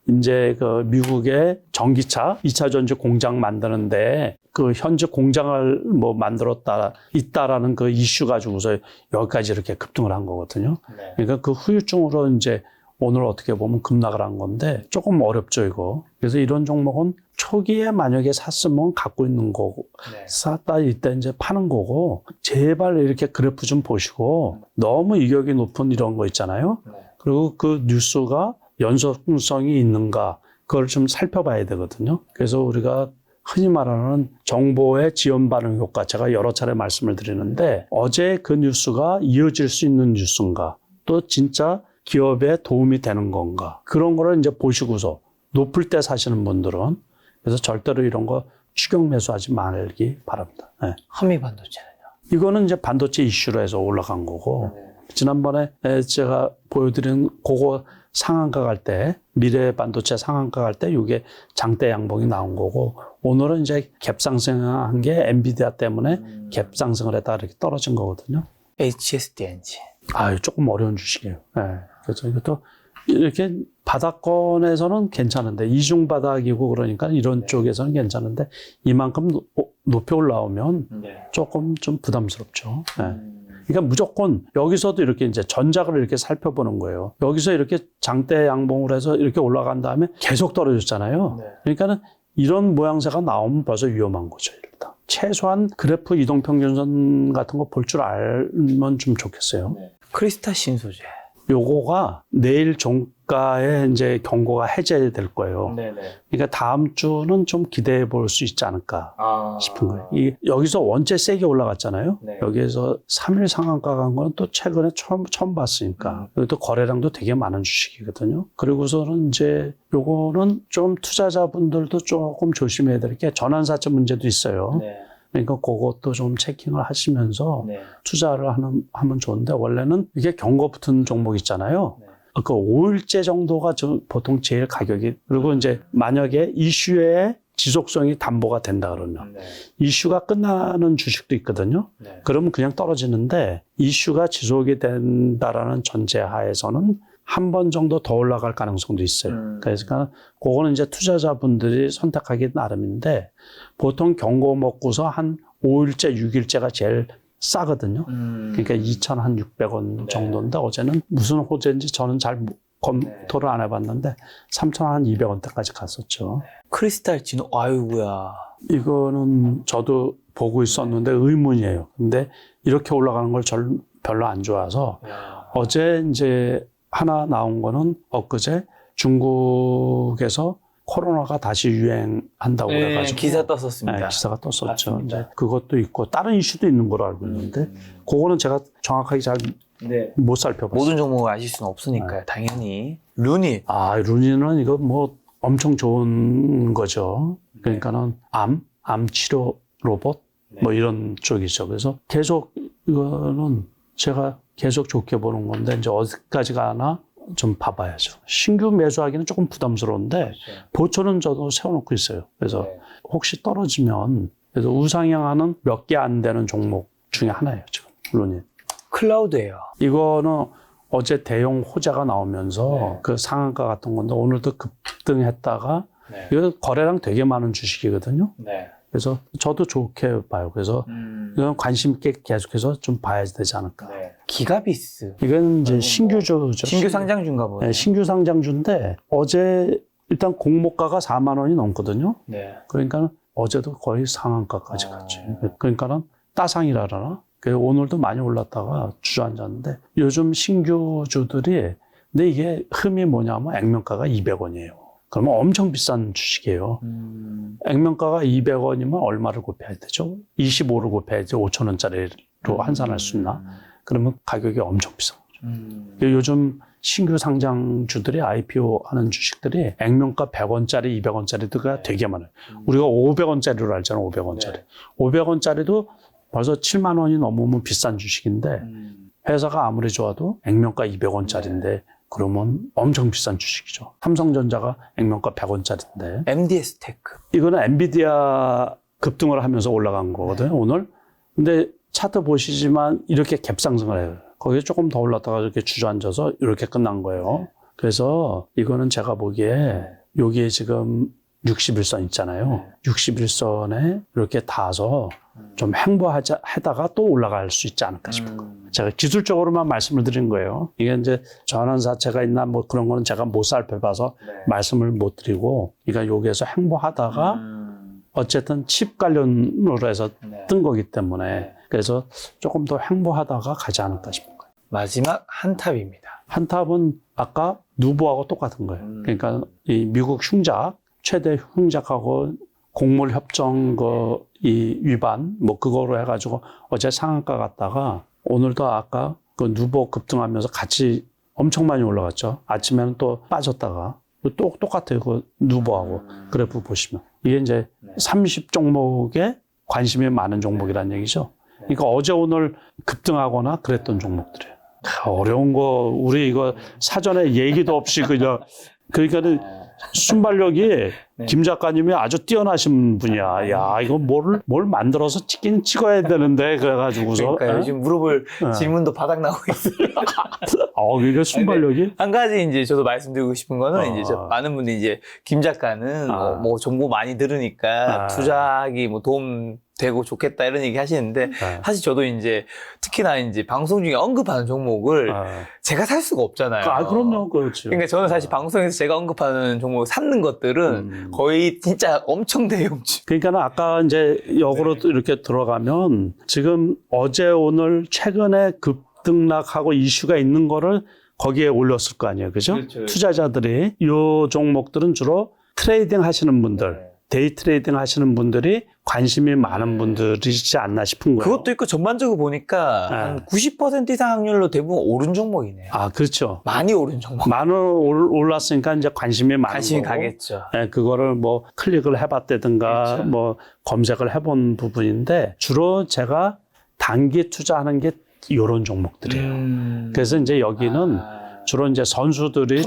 이제 그 미국의 전기차 2차 전지 공장 만드는데 그 현재 공장을 뭐 있다라는 그 이슈 가지고서 여기까지 이렇게 급등을 한 거거든요. 그러니까 그 후유증으로 이제 오늘 어떻게 보면 급락을 한 건데 조금 어렵죠, 이거. 그래서 이런 종목은 초기에 만약에 샀으면 갖고 있는 거고, 샀다 이때 이제 파는 거고, 제발 이렇게 그래프 좀 보시고, 너무 이격이 높은 이런 거 있잖아요. 그리고 그 뉴스가 연속성이 있는가, 그걸 좀 살펴봐야 되거든요. 그래서 우리가 흔히 말하는 정보의 지연 반응 효과, 제가 여러 차례 말씀을 드리는데 어제 그 뉴스가 이어질 수 있는 뉴스인가, 또 진짜 기업에 도움이 되는 건가, 그런 거를 이제 보시고서 높을 때 사시는 분들은 그래서 절대로 이런 거 추격 매수하지 말기 바랍니다. 네. 한미 반도체는요? 이거는 이제 반도체 이슈로 해서 올라간 거고 지난번에 제가 보여드린 그거 상한가 갈 때, 미래 반도체 상한가 갈 때 이게 장대 양봉이 나온 거고, 오늘은 이제 갭상승한 게 엔비디아 때문에 갭상승을 했다 이렇게 떨어진 거거든요. HSDNG. 조금 어려운 주식이에요. 네. 그래서 이것도 이렇게 바닥권에서는 괜찮은데, 이중 바닥이고 그러니까 이런 쪽에서는 괜찮은데, 이만큼 높이 올라오면 조금 좀 부담스럽죠. 네. 그러니까 무조건 여기서도 이렇게 이제 전작을 이렇게 살펴보는 거예요. 여기서 이렇게 장대 양봉을 해서 이렇게 올라간 다음에 계속 떨어졌잖아요. 그러니까는 이런 모양새가 나오면 벌써 위험한 거죠, 일단. 최소한 그래프 이동평균선 같은 거 볼 줄 알면 좀 좋겠어요. 크리스타 신소재. 요거가 내일 종가에 이제 경고가 해제될 거예요. 그러니까 다음 주는 좀 기대해 볼 수 있지 않을까 싶은 거예요. 여기서 원체 세게 올라갔잖아요. 여기에서 3일 상한가 간 거는 또 최근에 처음 봤으니까. 또 거래량도 되게 많은 주식이거든요. 그리고서는 이제 요거는 좀 투자자분들도 조금 조심해야 될 게 전환사채 문제도 있어요. 그러니까 그것도 좀 체킹을 하시면서 투자를 하면 좋은데, 원래는 이게 경고 붙은 종목 있잖아요. 그 5일째 정도가 보통 제일 가격이, 그리고 이제 만약에 이슈의 지속성이 담보가 된다 그러면 이슈가 끝나는 주식도 있거든요. 그러면 그냥 떨어지는데, 이슈가 지속이 된다라는 전제하에서는 한 번 정도 더 올라갈 가능성도 있어요. 그러니까 그거는 이제 투자자분들이 선택하기 나름인데, 보통 경고 먹고서 한 5일째, 6일째가 제일 싸거든요. 그러니까 2,600원 정도인데, 어제는 무슨 호재인지 저는 잘 검토를 안 해봤는데 3,200원대까지 갔었죠. 크리스탈 진호, 아이고야. 이거는 저도 보고 있었는데 의문이에요. 근데 이렇게 올라가는 걸 별로 안 좋아서 어제 이제 하나 나온 거는 엊그제 중국에서 코로나가 다시 유행한다고 그래가지고 기사 떴었습니다. 기사가 떴었죠. 이제 그것도 있고 다른 이슈도 있는 걸로 알고 있는데 그거는 제가 정확하게 잘 못 살펴봤어요. 모든 종목을 아실 수는 없으니까요. 당연히. 루니. 루니는 이거 뭐 엄청 좋은 거죠. 그러니까는 암 치료 로봇 뭐 이런 쪽이죠. 그래서 계속 이거는 제가 계속 좋게 보는 건데, 이제 어디까지 가나 좀 봐봐야죠. 신규 매수하기는 조금 부담스러운데 보초는 저도 세워놓고 있어요. 그래서 혹시 떨어지면 그래서 우상향하는 몇 개 안 되는 종목 중에 하나예요, 지금 루니. 클라우드예요. 이거는 어제 대형 호재가 나오면서 그 상한가 같은 건데 오늘도 급등했다가 이거 거래량 되게 많은 주식이거든요. 그래서 저도 좋게 봐요. 그래서 이건 관심 있게 계속해서 좀 봐야 되지 않을까. 기가비스. 이건 이제 신규주죠. 신규 상장주인가 보네. 신규 상장주인데 어제 일단 공모가가 4만 원이 넘거든요. 그러니까 어제도 거의 상한가까지 갔지. 그러니까는 따상이라나. 오늘도 많이 올랐다가 주저앉았는데 요즘 신규주들이, 근데 이게 흠이 뭐냐면 액면가가 200원이에요. 그러면 엄청 비싼 주식이에요. 액면가가 200원이면 얼마를 곱해야 되죠? 25를 곱해야지 5,000원짜리로 환산할 수 있나? 그러면 가격이 엄청 비싼 거죠. 요즘 신규 상장주들이 IPO 하는 주식들이 액면가 100원짜리, 200원짜리가 되게 많아요. 우리가 500원짜리로 알잖아요, 500원짜리. 500원짜리도 벌써 7만 원이 넘으면 비싼 주식인데 회사가 아무리 좋아도 액면가 200원짜리인데 그러면 엄청 비싼 주식이죠. 삼성전자가 액면가 100원짜리인데. MDS 테크. 이거는 엔비디아 급등을 하면서 올라간 거거든요, 오늘. 근데 차트 보시지만 이렇게 갭상승을 해요. 거기에 조금 더 올랐다가 이렇게 주저앉아서 이렇게 끝난 거예요. 그래서 이거는 제가 보기에 여기에 지금 61선 있잖아요. 61선에 이렇게 닿아서 좀 횡보하다가 또 올라갈 수 있지 않을까 싶은 거예요. 제가 기술적으로만 말씀을 드린 거예요. 이게 이제 전환사채가 있나 뭐 그런 거는 제가 못 살펴봐서 말씀을 못 드리고, 그러니까 여기에서 횡보하다가 어쨌든 칩 관련으로 해서 뜬 거기 때문에 그래서 조금 더 횡보하다가 가지 않을까 싶은 거예요. 마지막 한탑입니다. 한탑은 아까 누보하고 똑같은 거예요. 그러니까 이 미국 흉작, 최대 흉작하고 곡물 협정 이 위반 뭐 그거로 해가지고 어제 상한가 갔다가 오늘도 아까 그 누보 급등하면서 같이 엄청 많이 올라갔죠. 아침에는 또 빠졌다가 또 똑같아요. 그 누보하고 그래프 보시면 이게 이제 30 종목에 관심이 많은 종목이라는 얘기죠. 그러니까 어제 오늘 급등하거나 그랬던 종목들이에요. 어려운 거 우리 이거 사전에 얘기도 없이 그냥 그러니까는 순발력이 김 작가님이 아주 뛰어나신 분이야. 야, 이거 뭘 만들어서 찍긴 찍어야 되는데 그래가지고서. 그러니까 요즘 물어볼 질문도 바닥 나오고 있어요. 이게 순발력이? 한 가지 이제 저도 말씀드리고 싶은 거는 이제 많은 분들이 이제 김 작가는 뭐 정보 많이 들으니까 투자하기 뭐 도움 되고 좋겠다 이런 얘기 하시는데 사실 저도 이제 특히나 이제 방송 중에 언급하는 종목을 제가 살 수가 없잖아요. 그럼요. 그렇죠. 그러니까 저는 사실 방송에서 제가 언급하는 종목을 샀는 것들은 거의 진짜 엄청 대형주. 그러니까 아까 이제 역으로 이렇게 들어가면 지금 어제 오늘 최근에 급등락하고 이슈가 있는 거를 거기에 올렸을 거 아니에요. 그죠? 그렇죠. 투자자들이 이 종목들은 주로 트레이딩 하시는 분들 데이 트레이딩 하시는 분들이 관심이 많은 분들이지 않나 싶은 거예요. 그것도 있고 전반적으로 보니까 한 90% 이상 확률로 대부분 오른 종목이네요. 그렇죠. 많이 오른 종목. 많이 올랐으니까 이제 관심이 많은 관심이 거고. 가겠죠. 그거를 뭐 클릭을 해봤다든가 그렇죠. 뭐 검색을 해본 부분인데 주로 제가 단기 투자하는 게 이런 종목들이에요. 그래서 이제 여기는 주로 이제 선수들이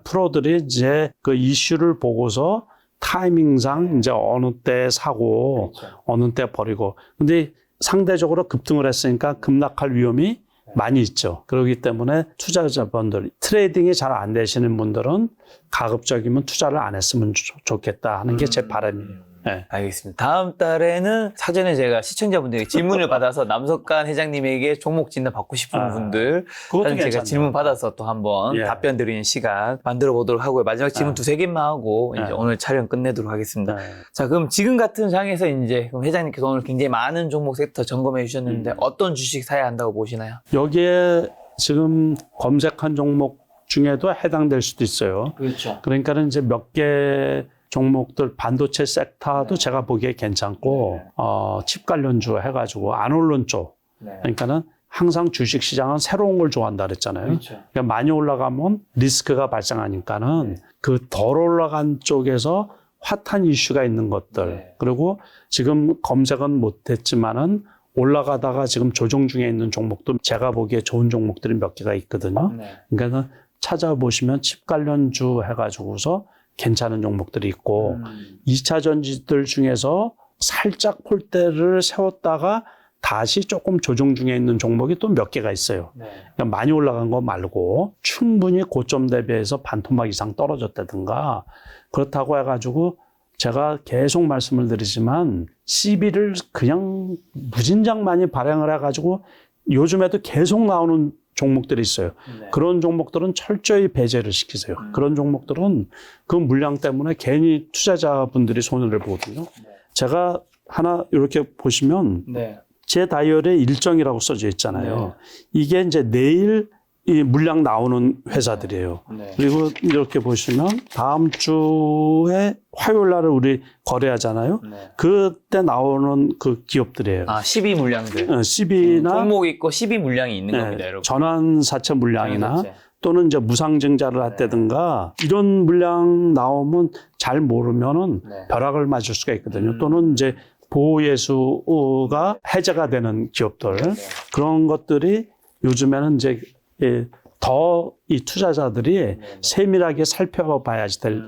프로들이 이제 그 이슈를 보고서 타이밍상 이제 어느 때 사고 어느 때 버리고 근데 상대적으로 급등을 했으니까 급락할 위험이 많이 있죠. 그렇기 때문에 투자자분들 트레이딩이 잘 안 되시는 분들은 가급적이면 투자를 안 했으면 좋겠다 하는 게 제 바람이에요. 네. 알겠습니다. 다음 달에는 사전에 제가 시청자분들에게 질문을 받아서 남석관 회장님에게 종목 진단 받고 싶은 분들 사전 제가 질문 받아서 또 한번 답변 드리는 시간 만들어 보도록 하고요. 마지막 질문 두세 개만 하고 이제 오늘 촬영 끝내도록 하겠습니다. 자, 그럼 지금 같은 장에서 이제 그럼 회장님께서 오늘 굉장히 많은 종목 섹터 점검해 주셨는데 어떤 주식 사야 한다고 보시나요? 여기에 지금 검색한 종목 중에도 해당될 수도 있어요. 그렇죠. 그러니까는 이제 몇 개 종목들 반도체 섹터도 제가 보기에 괜찮고 칩 관련주 해가지고 안 오른 쪽 그러니까는 항상 주식 시장은 새로운 걸 좋아한다 그랬잖아요. 그렇죠. 그러니까 많이 올라가면 리스크가 발생하니까는 그 덜 올라간 쪽에서 핫한 이슈가 있는 것들 그리고 지금 검색은 못했지만은 올라가다가 지금 조정 중에 있는 종목도 제가 보기에 좋은 종목들이 몇 개가 있거든요. 그러니까 찾아보시면 칩 관련주 해가지고서 괜찮은 종목들이 있고 2차 전지들 중에서 살짝 폴대를 세웠다가 다시 조금 조정 중에 있는 종목이 또 몇 개가 있어요. 그러니까 많이 올라간 거 말고 충분히 고점 대비해서 반토막 이상 떨어졌다든가 그렇다고 해가지고 제가 계속 말씀을 드리지만 CB를 그냥 무진장 많이 발행을 해가지고 요즘에도 계속 나오는 종목들이 있어요. 그런 종목들은 철저히 배제를 시키세요. 그런 종목들은 그 물량 때문에 괜히 투자자분들이 손해를 보거든요. 제가 하나 이렇게 보시면 제 다이어리에 일정이라고 써져 있잖아요. 이게 이제 내일 이 물량 나오는 회사들이에요. 그리고 이렇게 보시면 다음 주에 화요일 날에 우리 거래하잖아요. 그때 나오는 그 기업들이에요. 12 물량들. 12나 종목 있고 12 물량이 있는 겁니다, 여러분. 전환사채 물량이나 또는 이제 무상증자를 했다든가 이런 물량 나오면 잘 모르면은 벼락을 맞을 수가 있거든요. 또는 이제 보호예수가 해제가 되는 기업들 그런 것들이 요즘에는 이제 더 이 투자자들이 세밀하게 살펴봐야지 될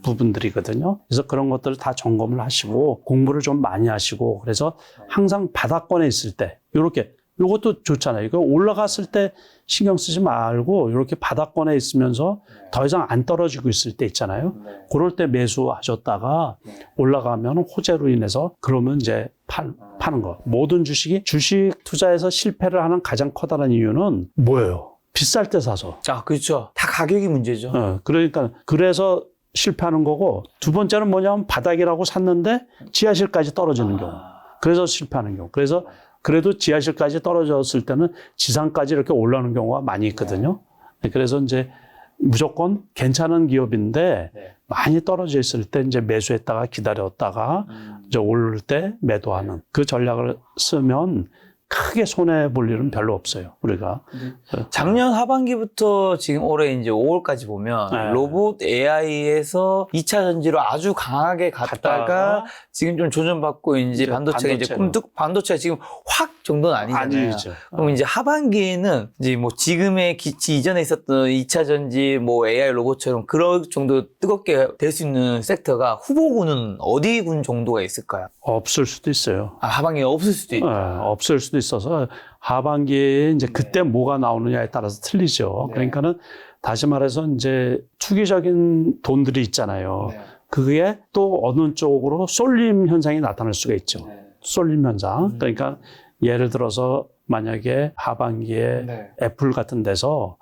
부분들이거든요. 그래서 그런 것들을 다 점검을 하시고 공부를 좀 많이 하시고 그래서 항상 바닥권에 있을 때 이렇게 이것도 좋잖아요. 이거 올라갔을 때 신경 쓰지 말고 이렇게 바닥권에 있으면서 더 이상 안 떨어지고 있을 때 있잖아요. 그럴 때 매수하셨다가 올라가면 호재로 인해서 그러면 이제 파는 거. 모든 주식이 주식 투자에서 실패를 하는 가장 커다란 이유는 뭐예요? 비쌀 때 사서. 그렇죠. 다 가격이 문제죠. 그러니까 그래서 실패하는 거고 두 번째는 뭐냐면 바닥이라고 샀는데 지하실까지 떨어지는 경우. 그래서 실패하는 경우. 그래서 그래도 지하실까지 떨어졌을 때는 지상까지 이렇게 올라오는 경우가 많이 있거든요. 그래서 이제 무조건 괜찮은 기업인데 네. 많이 떨어져 있을 때 이제 매수했다가 기다렸다가 이제 오를 때 매도하는 그 전략을 쓰면 크게 손해 볼 일은 별로 없어요. 우리가 작년 하반기부터 지금 올해 이제 5월까지 보면 네. 로봇 AI에서 2차 전지로 아주 강하게 갔다가 지금 좀 조정받고 이제 반도체가 이제 반도체가 지금 확 정도는 아니잖아요. 아니죠. 그럼 이제 하반기에는 이제 뭐 지금의 이전에 있었던 2차 전지 뭐 AI 로봇처럼 그럴 정도 뜨겁게 될 수 있는 섹터가 후보군은 어디 군 정도가 있을까요? 없을 수도 있어요. 아, 하반기에 없을 수도 있다. 없을 수도 있어서 하반기에 이제 그때 뭐가 나오느냐에 따라서 틀리죠. 그러니까는 다시 말해서 이제 투기적인 돈들이 있잖아요. 그게 또 어느 쪽으로 쏠림 현상이 나타날 수가 있죠. 쏠림 현상. 그러니까 예를 들어서 만약에 하반기에 애플 같은 데서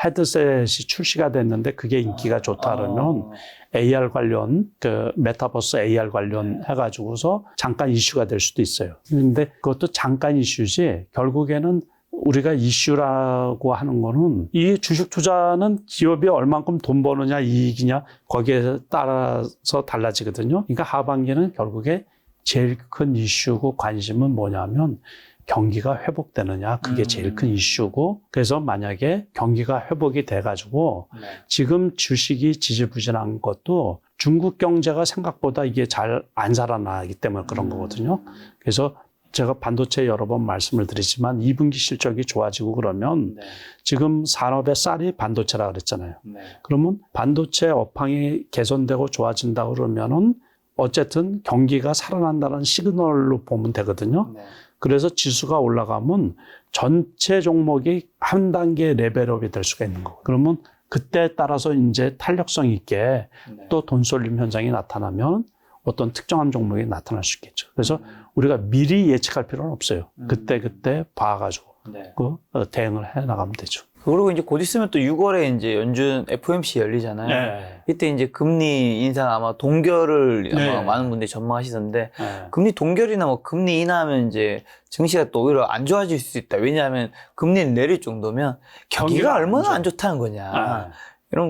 헤드셋이 출시가 됐는데 그게 인기가 좋다 그러면 AR 관련, 그 메타버스 AR 관련 해가지고서 잠깐 이슈가 될 수도 있어요. 근데 그것도 잠깐 이슈지 결국에는 우리가 이슈라고 하는 거는 이 주식 투자는 기업이 얼만큼 돈 버느냐 이익이냐 거기에 따라서 달라지거든요. 그러니까 하반기는 결국에 제일 큰 이슈고 관심은 뭐냐면 경기가 회복되느냐 그게 제일 큰 이슈고 그래서 만약에 경기가 회복이 돼가지고 지금 주식이 지지부진한 것도 중국 경제가 생각보다 이게 잘 안 살아나기 때문에 그런 거거든요. 그래서 제가 반도체 여러 번 말씀을 드리지만 2분기 실적이 좋아지고 그러면 지금 산업의 쌀이 반도체라 그랬잖아요. 그러면 반도체 업황이 개선되고 좋아진다 그러면은 어쨌든 경기가 살아난다는 시그널로 보면 되거든요. 그래서 지수가 올라가면 전체 종목이 한 단계 레벨업이 될 수가 있는 거고. 그러면 그때에 따라서 이제 탄력성 있게 또 돈 쏠림 현상이 나타나면 어떤 특정한 종목이 나타날 수 있겠죠. 그래서 우리가 미리 예측할 필요는 없어요. 그때 봐가지고 그 대응을 해 나가면 되죠. 그리고 이제 곧 있으면 또 6월에 이제 연준 FOMC 열리잖아요. 이때 이제 금리 인상 아마 동결을 아마 많은 분들이 전망하시던데 금리 동결이나 뭐 금리 인하하면 이제 증시가 또 오히려 안 좋아질 수 있다. 왜냐하면 금리를 내릴 정도면 경기가 얼마나 안 좋다는 거냐.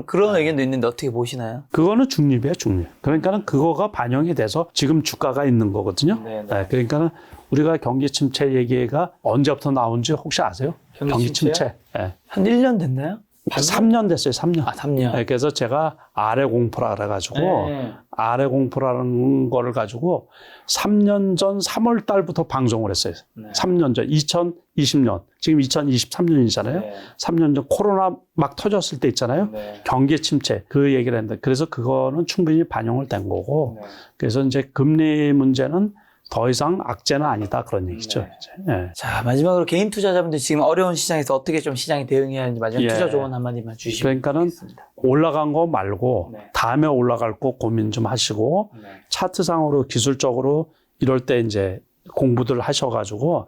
그런 의견도 있는데 어떻게 보시나요? 그거는 중립이에요, 중립. 그러니까는 그거가 반영이 돼서 지금 주가가 있는 거거든요. 그러니까는 우리가 경기 침체 얘기가 언제부터 나온지 혹시 아세요? 경기 침체. 한 1년 됐나요? 3년 됐어요, 3년. 3년. 그래서 제가 아래 공포라 그래가지고, 아래 공포라는 거를 가지고 3년 전 3월 달부터 방송을 했어요. 3년 전, 2020년. 지금 2023년이잖아요. 3년 전 코로나 막 터졌을 때 있잖아요. 경기 침체. 그 얘기를 했는데, 그래서 그거는 충분히 반영을 된 거고, 그래서 이제 금리 문제는 더 이상 악재는 아니다 그런 얘기죠. 자, 마지막으로 개인 투자자분들 지금 어려운 시장에서 어떻게 좀 시장이 대응해야 하는지 마지막 투자 조언 한마디만 주시면 그러니까는 좋겠습니다. 올라간 거 말고 다음에 올라갈 거 고민 좀 하시고 차트상으로 기술적으로 이럴 때 이제 공부들 하셔가지고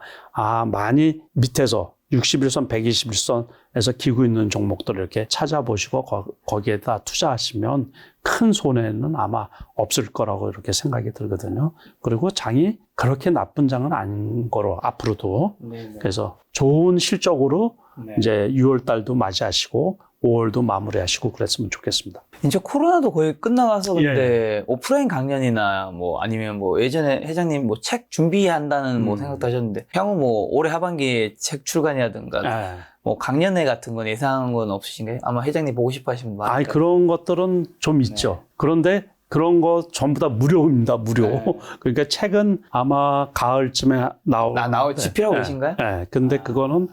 많이 밑에서 61선, 121선에서 기고 있는 종목들을 이렇게 찾아보시고 거기에다 투자하시면 큰 손해는 아마 없을 거라고 이렇게 생각이 들거든요. 그리고 장이 그렇게 나쁜 장은 아닌 거로 앞으로도. 그래서 좋은 실적으로 이제 6월 달도 맞이하시고 5월도 마무리하시고 그랬으면 좋겠습니다. 이제 코로나도 거의 끝나가서 근데 오프라인 강연이나 뭐 아니면 뭐 예전에 회장님 뭐 책 준비한다는 뭐 생각도 하셨는데 향후 뭐 올해 하반기에 책 출간이라든가 뭐 강연회 같은 건 예상한 건 없으신가요? 아마 회장님 보고 싶어 하시는 분 많으니까. 그런 것들은 좀 있죠. 그런데 그런 거 전부 다 무료입니다. 무료. 그러니까 책은 아마 가을쯤에 나올 집필하고 계신가요? 근데 그거는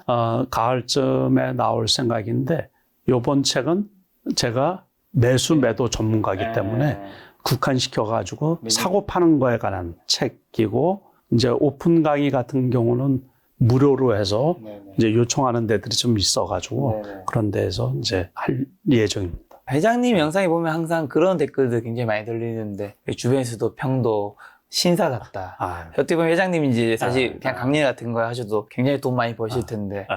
가을쯤에 나올 생각인데 요번 책은 제가 매도 전문가이기 때문에 국한시켜가지고 사고 파는 거에 관한 책이고 이제 오픈 강의 같은 경우는 무료로 해서 이제 요청하는 데들이 좀 있어가지고 그런 데에서 이제 할 예정입니다. 회장님 영상에 보면 항상 그런 댓글들 굉장히 많이 들리는데 주변에서도 평도 신사 같다. 어떻게 보면 회장님이 이제 사실 그냥 강연 같은 거 하셔도 굉장히 돈 많이 버실 텐데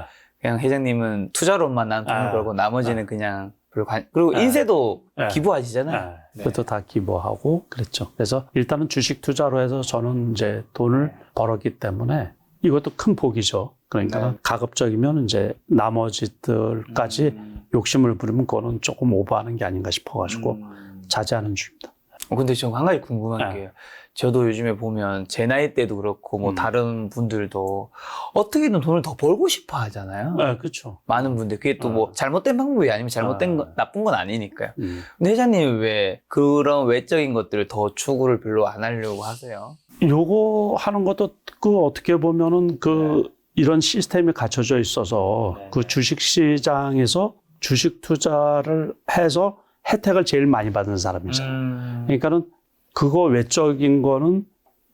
그냥 회장님은 투자로만 난 돈을 벌고 나머지는 그냥 그리고 인쇄도 기부하시잖아요. 그것도 다 기부하고 그랬죠. 그래서 일단은 주식 투자로 해서 저는 이제 돈을 벌었기 때문에 이것도 큰 복이죠. 그러니까 네. 가급적이면 이제 나머지들까지 욕심을 부리면 그거는 조금 오버하는 게 아닌가 싶어가지고 자제하는 중입니다. 근데 좀 한 가지 궁금한 네. 게 저도 요즘에 보면 제 나이 때도 그렇고 뭐 다른 분들도 어떻게든 돈을 더 벌고 싶어 하잖아요. 네, 그렇죠. 많은 분들 그게 또 뭐 잘못된 방법이 아니면 잘못된 거, 나쁜 건 아니니까요. 근데 회장님 왜 그런 외적인 것들을 더 추구를 별로 안 하려고 하세요? 요거 하는 것도 그 어떻게 보면은 그 이런 시스템이 갖춰져 있어서 그 주식 시장에서 주식 투자를 해서 혜택을 제일 많이 받는 사람이잖아요. 그러니까는 그거 외적인 거는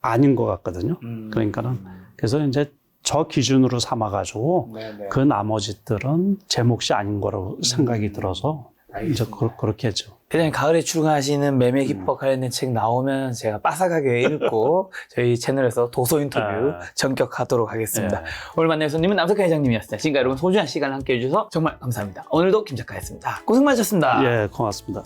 아닌 것 같거든요. 그러니까는 그래서 이제 저 기준으로 삼아가지고 그 나머지들은 제 몫이 아닌 거라고 생각이 들어서 이제 그렇게 했죠. 회장님 가을에 출간하시는 매매 기법 관련된 책 나오면 제가 빠삭하게 읽고 저희 채널에서 도서 인터뷰 전격하도록 하겠습니다. 오늘 만날 손님은 남석환 회장님이었습니다. 지금까지 여러분 소중한 시간을 함께 해주셔서 정말 감사합니다. 오늘도 김 작가였습니다. 고생 많으셨습니다. 예, 고맙습니다.